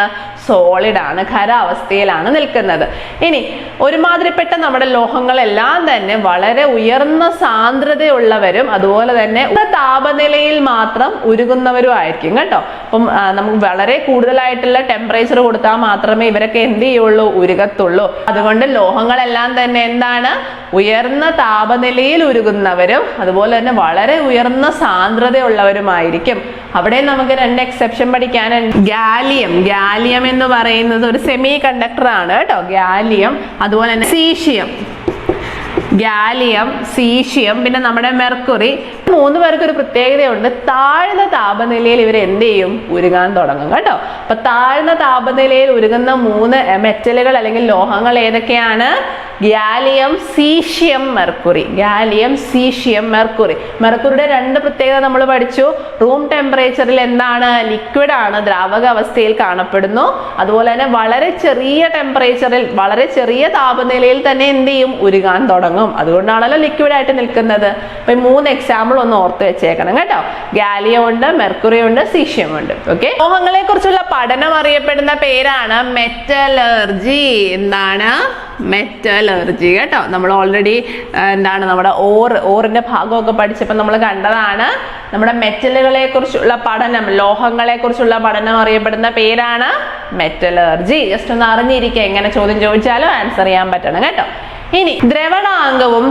സോളിഡ് ആണ്, ഖരാവസ്ഥയിലാണ് നിൽക്കുന്നത്. ഇനി ഒരുമാതിരിപ്പെട്ട നമ്മുടെ ലോഹങ്ങളെല്ലാം തന്നെ വളരെ ഉയർന്ന സാന്ദ്രതയുള്ളവരും അതുപോലെ തന്നെ താപനിലയിൽ മാത്രം ഉരുകുന്നവരും ആയിരിക്കും കേട്ടോ. അപ്പം നമുക്ക് വളരെ കൂടുതലായിട്ടുള്ള ടെമ്പറേച്ചർ കൊടുത്താൽ മാത്രമേ ഇവരൊക്കെ എന്ത് ചെയ്യുള്ളൂ? ഉരുകത്തുള്ളൂ. അതുകൊണ്ട് ലോഹങ്ങളെല്ലാം തന്നെ എന്താണ്? ഉയർന്ന താപനിലയിൽ ഉരുകുന്നവരും അതുപോലെ തന്നെ വളരെ ഉയർന്ന സാന്ദ്രതയുള്ളവരുമായിരിക്കും. അവിടെ നമുക്ക് 2 എക്സെപ്ഷൻ പഠിക്കാനുണ്ട്. ഗാലിയം എന്ന് പറയുന്നത് ഒരു സെമി കണ്ടക്ടർ ആണ് കേട്ടോ. ഗാലിയം, അതുപോലെ തന്നെ സീഷ്യം, പിന്നെ നമ്മുടെ മെർക്കുറി. 3 പേർക്ക് ഒരു പ്രത്യേകതയുണ്ട്. താഴ്ന്ന താപനിലയിൽ ഇവർ എന്ത് ചെയ്യും? ഉരുകാൻ തുടങ്ങും കേട്ടോ. അപ്പൊ താഴ്ന്ന താപനിലയിൽ ഉരുകുന്ന 3 മെറ്റലുകൾ അല്ലെങ്കിൽ ലോഹങ്ങൾ ഏതൊക്കെയാണ്? Gallium, caesium, mercury. മെർക്കുറിയുടെ 2 പ്രത്യേകത നമ്മൾ പഠിച്ചു. റൂം ടെമ്പറേച്ചറിൽ എന്താണ്? ലിക്വിഡ് ആണ്, ദ്രാവക അവസ്ഥയിൽ കാണപ്പെടുന്നു. അതുപോലെ തന്നെ വളരെ ചെറിയ ടെമ്പറേച്ചറിൽ, വളരെ ചെറിയ താപനിലയിൽ തന്നെ എന്ത് ചെയ്യും? ഉരുകാൻ തുടങ്ങും. അതുകൊണ്ടാണല്ലോ ലിക്വിഡ് ആയിട്ട് നിൽക്കുന്നത്. അപ്പൊ 3 എക്സാമ്പിൾ ഒന്ന് ഓർത്ത് വെച്ചേക്കണം കേട്ടോ. ഗാലിയം ഉണ്ട്, മെർക്കുറി ഉണ്ട്, സീഷ്യം ഉണ്ട്. ഓക്കെ. ലോഹങ്ങളെ കുറിച്ചുള്ള പഠനം അറിയപ്പെടുന്ന പേരാണ് മെറ്റലർജി. എന്താണ്? മെറ്റലർജി കേട്ടോ. നമ്മൾ ഓൾറെഡി എന്താണ് നമ്മുടെ ഓറിന്റെ ഭാഗമൊക്കെ പഠിച്ചപ്പോൾ നമ്മൾ കണ്ടതാണ്. നമ്മുടെ മെറ്റലുകളെ കുറിച്ചുള്ള പഠനം, ലോഹങ്ങളെ കുറിച്ചുള്ള പഠനം അറിയപ്പെടുന്ന പേരാണ് മെറ്റലർജി. ജസ്റ്റ് ഒന്ന് അറിഞ്ഞിരിക്കുക, എങ്ങനെ ചോദ്യം ചോദിച്ചാലും ആൻസർ ചെയ്യാൻ പറ്റണം കേട്ടോ. ഇനി ദ്രവണാങ്കവും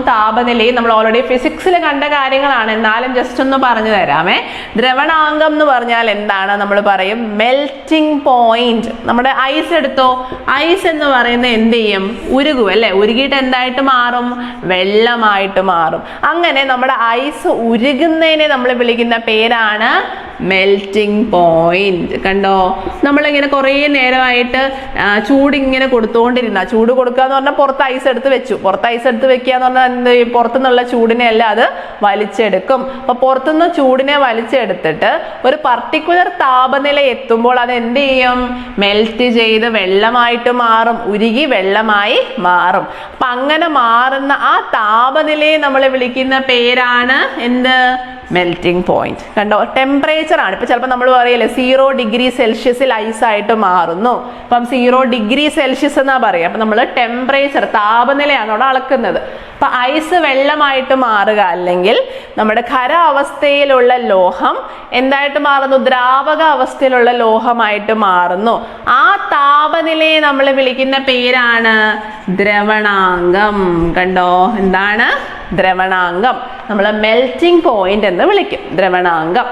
താപനിലയും നമ്മൾ ഓൾറെഡി ഫിസിക്സിൽ കണ്ട കാര്യങ്ങളാണ്, എന്നാലും ജസ്റ്റ് ഒന്ന് പറഞ്ഞു തരാമേ. ദ്രവണാങ്കം എന്ന് പറഞ്ഞാൽ എന്താണ്? നമ്മൾ പറയും മെൽറ്റിംഗ് പോയിന്റ്. നമ്മുടെ ഐസ് എടുത്തോ, ഐസ് എന്ന് പറയുന്നത് എന്ത് ചെയ്യും? ഉരുകും അല്ലെ? ഉരുകിയിട്ട് എന്തായിട്ട് മാറും? വെള്ളമായിട്ട് മാറും. അങ്ങനെ നമ്മുടെ ഐസ് ഉരുകുന്നതിനെ നമ്മൾ വിളിക്കുന്ന പേരാണ് മെൽറ്റിംഗ് പോയിന്റ്. കണ്ടോ, നമ്മളിങ്ങനെ കുറേ നേരമായിട്ട് ചൂടിങ്ങനെ കൊടുത്തുകൊണ്ടിരുന്ന, ചൂട് കൊടുക്കുക എന്ന് പറഞ്ഞാൽ പുറത്ത് ഐസ് എടുത്ത് വെച്ചു. പുറത്ത് ഐസ് എടുത്ത് വെക്കുക എന്ന് പറഞ്ഞാൽ എന്ത് ചെയ്യും? പുറത്തുനിന്നുള്ള ചൂടിനെ എല്ലാം അത് വലിച്ചെടുക്കും. അപ്പൊ പുറത്തുനിന്ന് ചൂടിനെ വലിച്ചെടുത്തിട്ട് ഒരു പർട്ടിക്കുലർ താപനില എത്തുമ്പോൾ അത് എന്ത് ചെയ്യും? മെൽറ്റ് ചെയ്ത് വെള്ളമായിട്ട് മാറും, ഉരുകി വെള്ളമായി മാറും. അപ്പൊ അങ്ങനെ മാറുന്ന ആ താപനിലയെ നമ്മൾ വിളിക്കുന്ന പേരാണ് എന്ത്? Melting point. കണ്ടോ, ടെമ്പറേച്ചർ ആണ്. ഇപ്പൊ ചിലപ്പോൾ നമ്മൾ പറയല്ലേ 0 ഡിഗ്രി സെൽഷ്യസിൽ ഐസ് ആയിട്ട് മാറുന്നു. അപ്പം 0 ഡിഗ്രി സെൽഷ്യസ് എന്നാ പറയാം. അപ്പൊ നമ്മൾ ടെമ്പറേച്ചർ, താപനിലയാണ് അവിടെ അളക്കുന്നത്. അപ്പൊ ഐസ് വെള്ളമായിട്ട് മാറുക, അല്ലെങ്കിൽ നമ്മുടെ ഖരാവസ്ഥയിലുള്ള ലോഹം എന്തായിട്ട് മാറുന്നു? ദ്രാവക അവസ്ഥയിലുള്ള ലോഹമായിട്ട് മാറുന്നു. ആ താപനിലയെ നമ്മൾ വിളിക്കുന്ന പേരാണ് ദ്രവണാങ്കം. കണ്ടോ, എന്താണ്? ദ്രവണാങ്കം. നമ്മൾ മെൽറ്റിംഗ് പോയിന്റ് എന്ന് വിളിക്കും, ദ്രവണാങ്കം.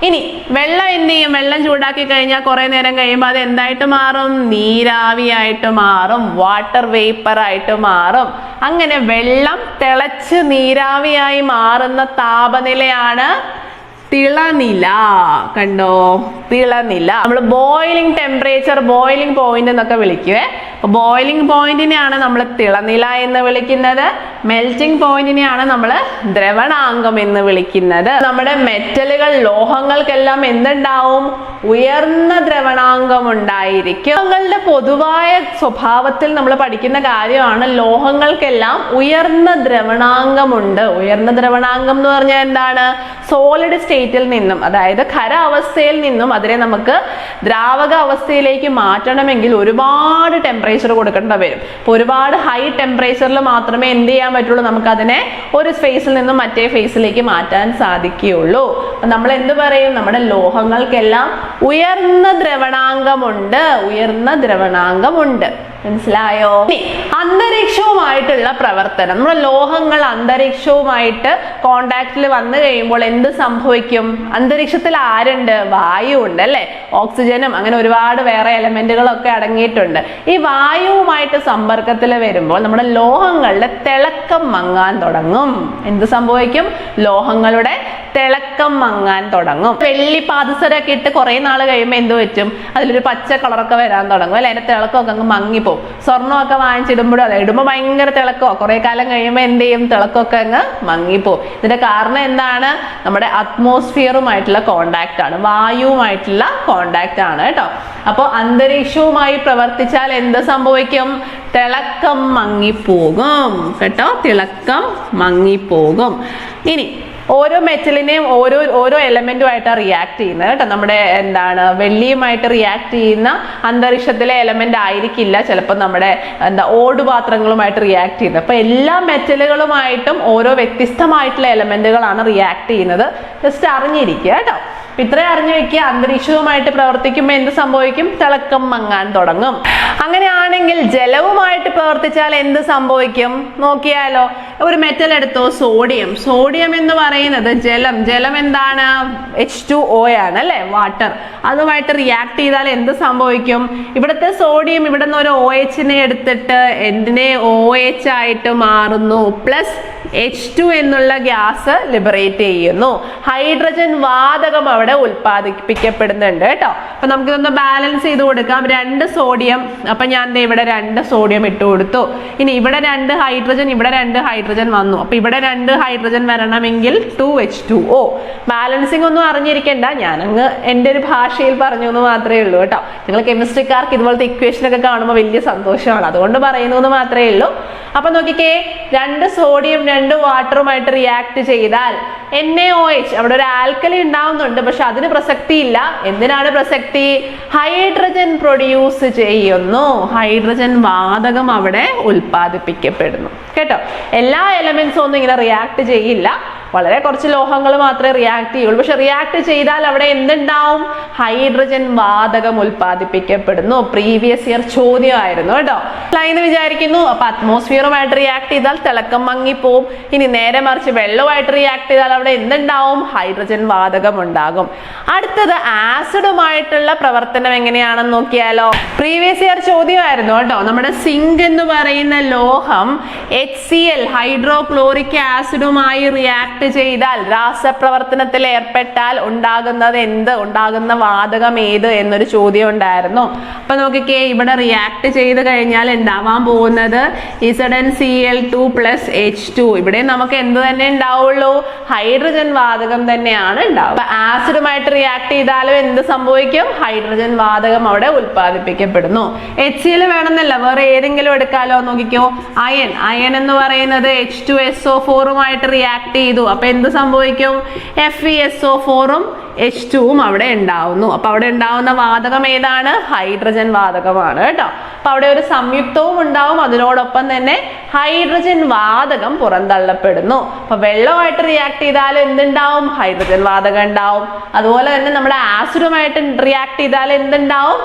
ഇനി വെള്ളം എന്ത് ചെയ്യും? വെള്ളം ചൂടാക്കി കഴിഞ്ഞാൽ കുറെ നേരം കഴിയുമ്പോൾ അത് എന്തായിട്ട് മാറും? നീരാവിയായിട്ട് മാറും, വാട്ടർ വേപ്പർ ആയിട്ട് മാറും. അങ്ങനെ വെള്ളം തിളച്ച് നീരാവിയായി മാറുന്ന താപനിലയാണ് തിളനില. കണ്ടോ, തിളനില. നമ്മൾ ബോയിലിംഗ് ടെമ്പറേച്ചർ, ബോയിലിംഗ് പോയിന്റ് എന്നൊക്കെ വിളിക്കുവേ. അപ്പൊ ബോയിലിംഗ് പോയിന്റിനെയാണ് നമ്മൾ തിളനില എന്ന് വിളിക്കുന്നത്. മെൽറ്റിംഗ് പോയിന്റിനെയാണ് നമ്മൾ ദ്രവണാങ്കം എന്ന് വിളിക്കുന്നത്. നമ്മുടെ മെറ്റലുകൾ, ലോഹങ്ങൾക്കെല്ലാം എന്തുണ്ടാവും? ഉയർന്ന ദ്രവണാങ്കം ഉണ്ടായിരിക്കും. ലോഹങ്ങളുടെ പൊതുവായ സ്വഭാവത്തിൽ നമ്മൾ പഠിക്കുന്ന കാര്യമാണ് ലോഹങ്ങൾക്കെല്ലാം ഉയർന്ന ദ്രവണാങ്കമുണ്ട്. ഉയർന്ന ദ്രവണാങ്കം എന്ന് പറഞ്ഞാൽ എന്താണ്? സോളിഡ് സ്റ്റേറ്റിൽ നിന്നും, അതായത് ഖരാവസ്ഥയിൽ നിന്നും അതിനെ നമുക്ക് ദ്രാവക അവസ്ഥയിലേക്ക് മാറ്റണമെങ്കിൽ ഒരുപാട് ടെമ്പറേച്ചർ കൊടുക്കേണ്ട വരും. അപ്പോൾ ഒരുപാട് ഹൈ ടെമ്പറേച്ചറിൽ മാത്രമേ എന്ത് ചെയ്യാൻ പറ്റുള്ളൂ? നമുക്ക് അതിനെ ഒരു ഫേസിൽ നിന്നും മറ്റേ ഫേസിലേക്ക് മാറ്റാൻ സാധിക്കുകയുള്ളൂ. അപ്പൊ നമ്മൾ എന്ത് പറയും? നമ്മുടെ ലോഹങ്ങൾക്കെല്ലാം ഉയർന്ന ദ്രവണാങ്കമുണ്ട്. മനസ്സിലായോ? അന്തരീക്ഷവുമായിട്ടുള്ള പ്രവർത്തനം. നമ്മുടെ ലോഹങ്ങൾ അന്തരീക്ഷവുമായിട്ട് കോണ്ടാക്റ്റിൽ വന്നു കഴിയുമ്പോൾ എന്ത് സംഭവിക്കും? അന്തരീക്ഷത്തിൽ ആരുണ്ട്? വായു ഉണ്ട് അല്ലെ? ഓക്സിജനും അങ്ങനെ ഒരുപാട് വേറെ എലമെന്റുകളൊക്കെ അടങ്ങിയിട്ടുണ്ട്. ഈ വായുവുമായിട്ട് സമ്പർക്കത്തിൽ വരുമ്പോൾ നമ്മുടെ ലോഹങ്ങളുടെ തിളക്കം മങ്ങാൻ തുടങ്ങും. എന്ത് സംഭവിക്കും? ലോഹങ്ങളുടെ തിളക്കം മങ്ങാൻ തുടങ്ങും. വെള്ളി പാദസരമൊക്കെ ഇട്ട് കുറെ നാൾ കഴിയുമ്പോൾ എന്ത് പറ്റും, അതിലൊരു പച്ച കളറൊക്കെ വരാൻ തുടങ്ങും അല്ലെ, അതിന്റെ തിളക്കമൊക്കെ അങ്ങ് മങ്ങിപ്പോവും. സ്വർണ്ണമൊക്കെ വാങ്ങിച്ചിടുമ്പോഴും അതെ, ഇടുമ്പോൾ ഭയങ്കര തിളക്കമോ, കുറെ കാലം കഴിയുമ്പോൾ എന്ത് ചെയ്യും, തിളക്കമൊക്കെ അങ്ങ് മങ്ങിപ്പോവും. ഇതിന്റെ കാരണം എന്താണ്, നമ്മുടെ അറ്റ്മോസ്ഫിയറുമായിട്ടുള്ള കോണ്ടാക്ട് ആണ്, വായുവുമായിട്ടുള്ള കോണ്ടാക്ട് ആണ് കേട്ടോ. അപ്പോൾ അന്തരീക്ഷവുമായി പ്രവർത്തിച്ചാൽ എന്ത് സംഭവിക്കും, തിളക്കം മങ്ങിപ്പോകും കേട്ടോ, തിളക്കം മങ്ങിപ്പോകും. ഇനി ഓരോ മെറ്റലിനെയും ഓരോ എലമെന്റുമായിട്ടാണ് റിയാക്ട് ചെയ്യുന്നത് കേട്ടോ. നമ്മുടെ വെള്ളിയുമായിട്ട് റിയാക്ട് ചെയ്യുന്ന അന്തരീക്ഷത്തിലെ എലമെന്റ് ആയിരിക്കില്ല ചിലപ്പോൾ നമ്മുടെ ഓടുപാത്രങ്ങളുമായിട്ട് റിയാക്ട് ചെയ്യുന്നത്. അപ്പൊ എല്ലാ മെറ്റലുകളുമായിട്ടും ഓരോ വ്യത്യസ്തമായിട്ടുള്ള എലമെന്റുകളാണ് റിയാക്ട് ചെയ്യുന്നത്. ജസ്റ്റ് അറിഞ്ഞിരിക്കുക കേട്ടോ. ഇത്രയും അറിഞ്ഞു വെക്കുക, അന്തരീക്ഷവുമായിട്ട് പ്രവർത്തിക്കുമ്പോൾ എന്ത് സംഭവിക്കും, തിളക്കം മങ്ങാൻ തുടങ്ങും. അങ്ങനെയാണെങ്കിൽ ജലവുമായിട്ട് പ്രവർത്തിച്ചാൽ എന്ത് സംഭവിക്കും നോക്കിയാലോ. ഒരു മെറ്റൽ എടുത്തോ, സോഡിയം എന്ന് പറയുന്നത് ജലം എന്താണ്, H2O ആണ് അല്ലെ, വാട്ടർ. അതുമായിട്ട് റിയാക്ട് ചെയ്താൽ എന്ത് സംഭവിക്കും, ഇവിടുത്തെ സോഡിയം ഇവിടെ നിന്ന് ഒരു OH എടുത്തിട്ട് എന്തിനെ OH ആയിട്ട് മാറുന്നു, പ്ലസ് H2 എന്നുള്ള ഗ്യാസ് ലിബറേറ്റ് ചെയ്യുന്നു. ഹൈഡ്രജൻ വാതകം അവിടെ ഉൽപ്പാദിപ്പിക്കപ്പെടുന്നുണ്ട് കേട്ടോ. അപ്പൊ നമുക്കിതൊന്ന് ബാലൻസ് ചെയ്ത് കൊടുക്കാം. 2 സോഡിയം, അപ്പൊ ഞാൻ ഇവിടെ 2 സോഡിയം ഇട്ട് കൊടുത്തു. ഇനി ഇവിടെ 2 ഹൈഡ്രജൻ, ഇവിടെ 2 ഹൈഡ്രജൻ വന്നു. അപ്പൊ ഇവിടെ 2 ഹൈഡ്രജൻ വരണമെങ്കിൽ 2H2O. ബാലൻസിങ് ഒന്നും അറിഞ്ഞിരിക്കണ്ട, ഞാനങ്ങ് എൻ്റെ ഒരു ഭാഷയിൽ പറഞ്ഞു എന്ന് മാത്രമേ ഉള്ളൂ കേട്ടോ. നിങ്ങൾ കെമിസ്ട്രിക്കാർക്ക് ഇതുപോലത്തെ ഇക്വേഷൻ ഒക്കെ കാണുമ്പോൾ വലിയ സന്തോഷമാണ്, അതുകൊണ്ട് പറയുന്നു എന്ന് മാത്രമേ ഉള്ളൂ. അപ്പൊ നോക്കിക്കേ, 2 സോഡിയം 2 വാട്ടറുമായിട്ട് റിയാക്ട് ചെയ്താൽ NaOH, അവിടെ ഒരു ആൽക്കലി ഉണ്ടാവുന്നുണ്ട്, പക്ഷെ അതിന് പ്രസക്തി ഇല്ല. എന്തിനാണ് പ്രസക്തി, ഹൈഡ്രജൻ പ്രൊഡ്യൂസ് ചെയ്യുന്നു, ഹൈഡ്രജൻ വാതകം അവിടെ ഉൽപ്പാദിപ്പിക്കപ്പെടുന്നു കേട്ടോ. എല്ലാ എലമെന്റ്സും ഒന്നും ഇങ്ങനെ റിയാക്ട് ചെയ്യില്ല, വളരെ കുറച്ച് ലോഹങ്ങൾ മാത്രമേ റിയാക്ട് ചെയ്യുള്ളൂ. പക്ഷെ റിയാക്ട് ചെയ്താൽ അവിടെ എന്തുണ്ടാവും, ഹൈഡ്രജൻ വാതകം ഉൽപ്പാദിപ്പിക്കപ്പെടുന്നു. പ്രീവിയസ് ഇയർ ചോദ്യമായിരുന്നു കേട്ടോ, എന്ന് വിചാരിക്കുന്നു. അപ്പൊ അറ്റ്മോസ്ഫിയറുമായിട്ട് റിയാക്ട് ചെയ്താൽ തിളക്കം മങ്ങിപ്പോവും. ഇനി നേരെ മറിച്ച് വെള്ളവുമായിട്ട് റിയാക്ട് ചെയ്താൽ അവിടെ എന്തുണ്ടാവും, ഹൈഡ്രജൻ വാതകം ഉണ്ടാകും. അടുത്തത് ആസിഡുമായിട്ടുള്ള പ്രവർത്തനം എങ്ങനെയാണെന്ന് നോക്കിയാലോ. പ്രീവിയസ് ഇയർ ചോദ്യമായിരുന്നു കേട്ടോ. നമ്മുടെ സിങ്ക് എന്ന് പറയുന്ന ലോഹം HCl ഹൈഡ്രോക്ലോറിക് ആസിഡുമായി റിയാക്ട് ചെയ്താൽ, രാസപ്രവർത്തനത്തിൽ ഏർപ്പെട്ടാൽ ഉണ്ടാകുന്ന വാതകം ഏത് എന്നൊരു ചോദ്യം ഉണ്ടായിരുന്നു. അപ്പൊ നോക്കിക്കേ, ഇവിടെ റിയാക്ട് ചെയ്ത് കഴിഞ്ഞാൽ ഉണ്ടാവാൻ പോകുന്നത് ZnCl2 + H2. ഇവിടെ നമുക്ക് എന്ത് തന്നെ ഉണ്ടാവുള്ളൂ, ഹൈഡ്രജൻ വാതകം തന്നെയാണ് ഉണ്ടാവുക. അപ്പൊ ആസിഡുമായിട്ട് റിയാക്ട് ചെയ്താലും എന്ത് സംഭവിക്കും, ഹൈഡ്രജൻ വാതകം അവിടെ ഉൽപ്പാദിപ്പിക്കപ്പെടുന്നു. HCl വേണമെന്നല്ല, വേറെ ഏതെങ്കിലും എടുക്കാലോ. നോക്കിക്കോ, അയൺ എന്ന് പറയുന്നത് H2SO4 റിയാക്ട് ചെയ്തു. അപ്പൊ എന്ത് സംഭവിക്കും, FeSO4ഉം H2ഉം അവിടെ ഉണ്ടാവുന്നു. അപ്പൊ അവിടെ ഉണ്ടാവുന്ന വാതകം ഏതാണ്, ഹൈഡ്രജൻ വാതകമാണ് കേട്ടോ. അപ്പൊ അവിടെ ഒരു സംയുക്തവും ഉണ്ടാവും, അതിനോടൊപ്പം തന്നെ ഹൈഡ്രജൻ വാതകം പുറന്തള്ളപ്പെടുന്നു. അപ്പൊ വെള്ളമായിട്ട് റിയാക്ട് ചെയ്താൽ എന്തുണ്ടാവും, ഹൈഡ്രജൻ വാതകം ഉണ്ടാവും. അതുപോലെ തന്നെ നമ്മുടെ ആസിഡുമായിട്ട് റിയാക്ട് ചെയ്താൽ എന്തുണ്ടാവും,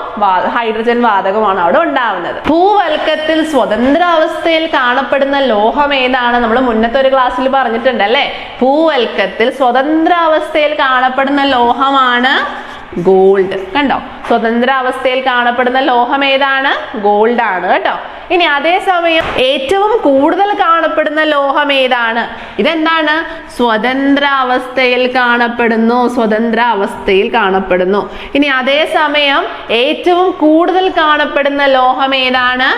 ഹൈഡ്രജൻ വാതകമാണ് അവിടെ ഉണ്ടാവുന്നത്. ഭൂവൽക്കത്തിൽ സ്വതന്ത്ര അവസ്ഥയിൽ കാണപ്പെടുന്ന ലോഹം ഏതാണ്, നമ്മൾ മുന്നത്തെ ഒരു ക്ലാസ്സിൽ പറഞ്ഞിട്ടുണ്ട് അല്ലെ. ഭൂവൽക്കത്തിൽ സ്വതന്ത്ര അവസ്ഥയിൽ കാണപ്പെടുന്ന ലോഹമാണ് ഗോൾഡ്. കണ്ടോ, സ്വതന്ത്ര അവസ്ഥയിൽ കാണപ്പെടുന്ന ലോഹം ഏതാണ്, ഗോൾഡ് ആണ് കേട്ടോ. ഇനി അതേസമയം ഏറ്റവും കൂടുതൽ കാണപ്പെടുന്ന ലോഹം ഏതാണ്, ഇതെന്താണ്, സ്വതന്ത്ര അവസ്ഥയിൽ കാണപ്പെടുന്നു. ഇനി അതേസമയം ഏറ്റവും കൂടുതൽ കാണപ്പെടുന്ന ലോഹം ഏതാണ്,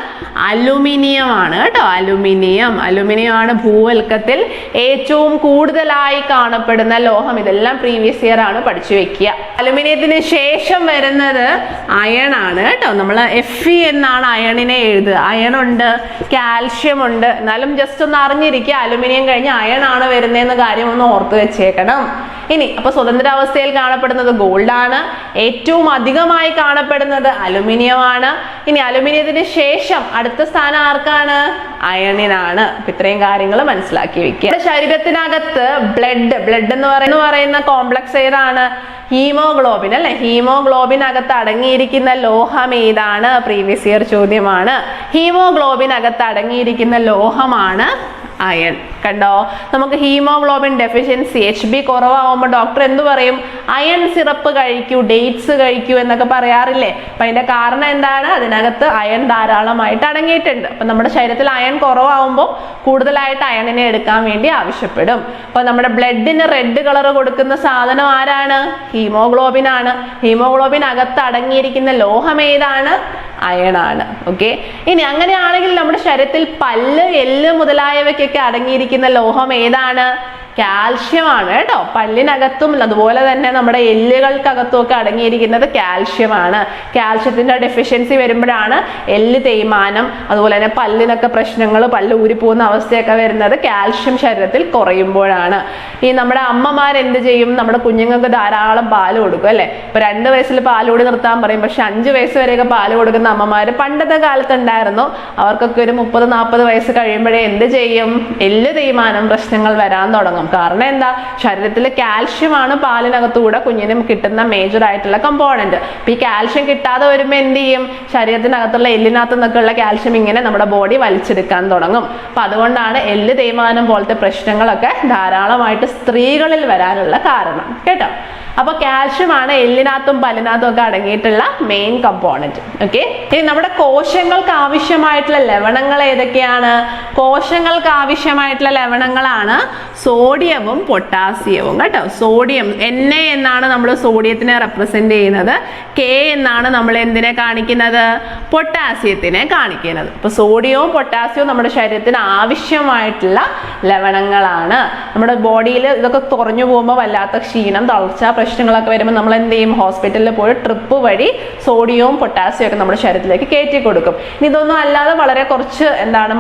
അലുമിനിയം ആണ് കേട്ടോ. അലുമിനിയം ആണ് ഭൂവൽക്കത്തിൽ ഏറ്റവും കൂടുതലായി കാണപ്പെടുന്ന ലോഹം. ഇതെല്ലാം പ്രീവിയസ് ഇയർ ആണ്, പഠിച്ചു വെക്കുക. അലുമിനിയത്തിന് ശേഷം വരുന്നത് അയൺ ആണ് കേട്ടോ. നമ്മൾ Fe എന്നാണ് അയണിനെ എഴുതുക. അയൺ ഉണ്ട്, കാൽഷ്യം ഉണ്ട്. എന്നാലും ജസ്റ്റ് ഒന്ന് അറിഞ്ഞിരിക്കുക, അലുമിനിയം കഴിഞ്ഞ് അയൺ ആണ് വരുന്നതെന്ന കാര്യം ഒന്ന് ഓർത്ത് വെച്ചേക്കണം. ഇനി അപ്പൊ സ്വതന്ത്രാവസ്ഥയിൽ കാണപ്പെടുന്നത് ഗോൾഡ് ആണ്, ഏറ്റവും അധികമായി കാണപ്പെടുന്നത് അലുമിനിയം ആണ്. ഇനി അലുമിനിയത്തിന് ശേഷം അടുത്ത സ്ഥാനം ആർക്കാണ്, അയണിനാണ്. അപ്പൊ ഇത്രയും കാര്യങ്ങൾ മനസ്സിലാക്കി വെക്കുക. ശരീരത്തിനകത്ത് ബ്ലഡ് എന്ന് പറയുന്ന കോംപ്ലക്സ് ഏതാണ്, ഹീമോഗ്ലോബിൻ അല്ലെ. ഹീമോഗ്ലോബിൻ അകത്ത് അടങ്ങിയിരിക്കുന്ന ലോഹം ഏതാണ്, പ്രീവിയസ് ഇയർ ചോദ്യമാണ്. ഹീമോഗ്ലോബിൻ അകത്ത് അടങ്ങിയിരിക്കുന്ന ലോഹമാണ് അയൺ. കണ്ടോ, നമുക്ക് ഹീമോഗ്ലോബിൻ ഡെഫിഷ്യൻസി HB കുറവാകുമ്പോൾ ഡോക്ടർ എന്ത് പറയും? അയൺ സിറപ്പ് കഴിക്കൂ, ഡേറ്റ്സ് കഴിക്കൂ എന്നൊക്കെ പറയാറില്ലേ? അപ്പൊ അതിന്റെ കാരണം എന്താണ്? അതിനകത്ത് അയൺ ധാരാളമായിട്ട് അടങ്ങിയിട്ടുണ്ട്. അപ്പൊ നമ്മുടെ ശരീരത്തിൽ അയൺ കുറവാകുമ്പോൾ കൂടുതലായിട്ട് അയണിനെ എടുക്കാൻ വേണ്ടി ആവശ്യപ്പെടും. അപ്പൊ നമ്മുടെ ബ്ലഡിന് റെഡ് കളർ കൊടുക്കുന്ന സാധനം ആരാണ്? ഹീമോഗ്ലോബിൻ ആണ്. ഹീമോഗ്ലോബിൻ അകത്ത് അടങ്ങിയിരിക്കുന്ന ലോഹം ഏതാണ്? അയൺ ആണ്. ഓക്കെ, ഇനി അങ്ങനെയാണെങ്കിൽ നമ്മുടെ ശരീരത്തിൽ പല്ല്, എല്ല് മുതലായവയ്ക്കൊക്കെ അടങ്ങിയിരിക്കുന്ന ലോഹം ഏതാണ്? കാൽഷ്യം ആണ് കേട്ടോ. പല്ലിനകത്തും അതുപോലെ തന്നെ നമ്മുടെ എല്ലുകൾക്കകത്തും ഒക്കെ അടങ്ങിയിരിക്കുന്നത് കാൽഷ്യം ആണ്. കാൽഷ്യത്തിന്റെ ഡെഫിഷ്യൻസി വരുമ്പോഴാണ് എല്ല് തേയ്മാനം, അതുപോലെ തന്നെ പല്ലിനൊക്കെ പ്രശ്നങ്ങൾ, പല്ല് ഊരിപ്പോകുന്ന അവസ്ഥയൊക്കെ വരുന്നത് കാൽഷ്യം ശരീരത്തിൽ കുറയുമ്പോഴാണ്. ഈ നമ്മുടെ അമ്മമാർ എന്ത് ചെയ്യും? നമ്മുടെ കുഞ്ഞുങ്ങൾക്ക് ധാരാളം പാല് കൊടുക്കും അല്ലെ? ഇപ്പൊ 2 വയസ്സിൽ പാലുകൂടി നിർത്താൻ പറയും. പക്ഷെ 5 വയസ്സ് വരെയൊക്കെ പാല് കൊടുക്കുന്ന അമ്മമാര് പണ്ടത്തെ കാലത്ത് ഉണ്ടായിരുന്നു. അവർക്കൊക്കെ ഒരു 30-40 വയസ്സ് കഴിയുമ്പോഴേ എന്ത് ചെയ്യും? എല്ല് തേയ്മാനം പ്രശ്നങ്ങൾ വരാൻ തുടങ്ങും. കാരണം എന്താ? ശരീരത്തിൽ കാൽഷ്യം ആണ് പാലിനകത്തൂടെ കുഞ്ഞിനും കിട്ടുന്ന മേജർ ആയിട്ടുള്ള കമ്പോണന്റ്. അപ്പൊ ഈ കാൽഷ്യം കിട്ടാതെ വരുമ്പോൾ എന്ത് ചെയ്യും? ശരീരത്തിനകത്തുള്ള എല്ലിനകത്ത് നിന്നൊക്കെയുള്ള കാൽഷ്യം ഇങ്ങനെ നമ്മുടെ ബോഡി വലിച്ചെടുക്കാൻ തുടങ്ങും. അപ്പൊ അതുകൊണ്ടാണ് എല്ല് തേയ്മാനം പോലത്തെ പ്രശ്നങ്ങളൊക്കെ ധാരാളമായിട്ട് സ്ത്രീകളിൽ വരാനുള്ള കാരണം കേട്ടോ. അപ്പൊ കാൽഷ്യം ആണ് എല്ലിനകത്തും പല്ലിനകത്തും ഒക്കെ അടങ്ങിയിട്ടുള്ള മെയിൻ കമ്പോണന്റ്. ഓക്കെ, ഇനി നമ്മുടെ കോശങ്ങൾക്ക് ആവശ്യമായിട്ടുള്ള ലവണങ്ങൾ ഏതൊക്കെയാണ്? കോശങ്ങൾക്ക് ആവശ്യമായിട്ടുള്ള ലവണങ്ങളാണ് സോഡിയവും പൊട്ടാസ്യവും കേട്ടോ. സോഡിയം Na എന്നാണ് നമ്മൾ സോഡിയത്തിനെ റെപ്രസെന്റ് ചെയ്യുന്നത്. K എന്നാണ് നമ്മൾ എന്തിനെ കാണിക്കുന്നത്? പൊട്ടാസ്യത്തിനെ കാണിക്കുന്നത്. അപ്പൊ സോഡിയവും പൊട്ടാസ്യവും നമ്മുടെ ശരീരത്തിന് ആവശ്യമായിട്ടുള്ള ലവണങ്ങളാണ്. നമ്മുടെ ബോഡിയിൽ ഇതൊക്കെ കുറഞ്ഞു പോകുമ്പോൾ വല്ലാത്ത ക്ഷീണം, തളർച്ച പ്രശ്നങ്ങളൊക്കെ വരുമ്പോൾ നമ്മൾ എന്ത് ചെയ്യും? ഹോസ്പിറ്റലിൽ പോയി ട്രിപ്പ് വഴി സോഡിയവും പൊട്ടാസ്യവും ഒക്കെ നമ്മുടെ ശരീരത്തിലേക്ക് കയറ്റി കൊടുക്കും. ഇനി ഇതൊന്നും അല്ലാതെ വളരെ കുറച്ച്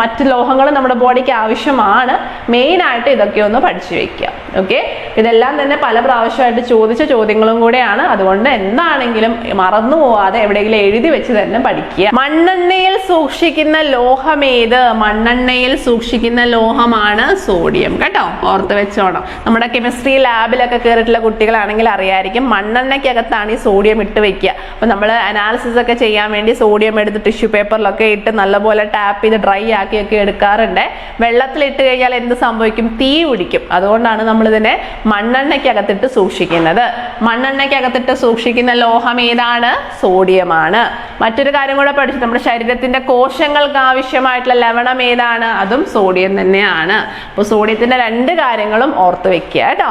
മറ്റു ലോഹങ്ങൾ നമ്മുടെ ബോഡിക്ക് ആവശ്യമാണ്. മെയിൻ ആയിട്ട് ഇതൊക്കെ ഒന്ന് പഠിച്ചു വെക്കുക. ഓക്കെ, ഇതെല്ലാം തന്നെ പല പ്രാവശ്യമായിട്ട് ചോദിച്ച ചോദ്യങ്ങളും കൂടെയാണ്. അതുകൊണ്ട് എന്താണെങ്കിലും മറന്നു പോവാതെ എവിടെയെങ്കിലും എഴുതി വെച്ച് തന്നെ പഠിക്കുക. മണ്ണെണ്ണയിൽ സൂക്ഷിക്കുന്ന ലോഹം ഏത്? മണ്ണെണ്ണയിൽ സൂക്ഷിക്കുന്ന ലോഹമാണ് സോഡിയം കേട്ടോ. ഓർത്ത് വെച്ചോണം. നമ്മുടെ കെമിസ്ട്രി ലാബിലൊക്കെ കയറിയിട്ടുള്ള കുട്ടികളാണെങ്കിൽ അറിയായിരിക്കും, മണ്ണെണ്ണയ്ക്കകത്താണ് ഈ സോഡിയം ഇട്ട് വെക്കുക. അപ്പൊ നമ്മൾ അനാലിസിസ് ഒക്കെ ചെയ്യാൻ വേണ്ടി സോഡിയം എടുത്ത് ടിഷ്യൂ പേപ്പറിലൊക്കെ ഇട്ട് നല്ലപോലെ ടാപ്പ് ചെയ്ത് ഡ്രൈ ആക്കിയൊക്കെ എടുക്കാറുണ്ട്. വെള്ളത്തിലിട്ട് കഴിഞ്ഞാൽ എന്ത് സംഭവിക്കും? തീ പിടിക്കും. അതുകൊണ്ടാണ് നമ്മൾ ഇതിനെ മണ്ണെണ്ണയ്ക്കകത്തിട്ട് സൂക്ഷിക്കുന്നത്. മണ്ണെണ്ണയ്ക്കകത്തിട്ട് സൂക്ഷിക്കുന്ന ലോഹം ഏതാണ്? സോഡിയമാണ്. മറ്റൊരു കാര്യം കൂടെ പഠിച്ചു, നമ്മുടെ ശരീരത്തിന്റെ കോശങ്ങൾക്ക് ആവശ്യമായിട്ടുള്ള ലവണം ഏതാണ്? അതും സോഡിയം തന്നെയാണ്. അപ്പോൾ സോഡിയത്തിന്റെ 2 കാര്യങ്ങളും ഓർത്ത് വെക്കുക കേട്ടോ.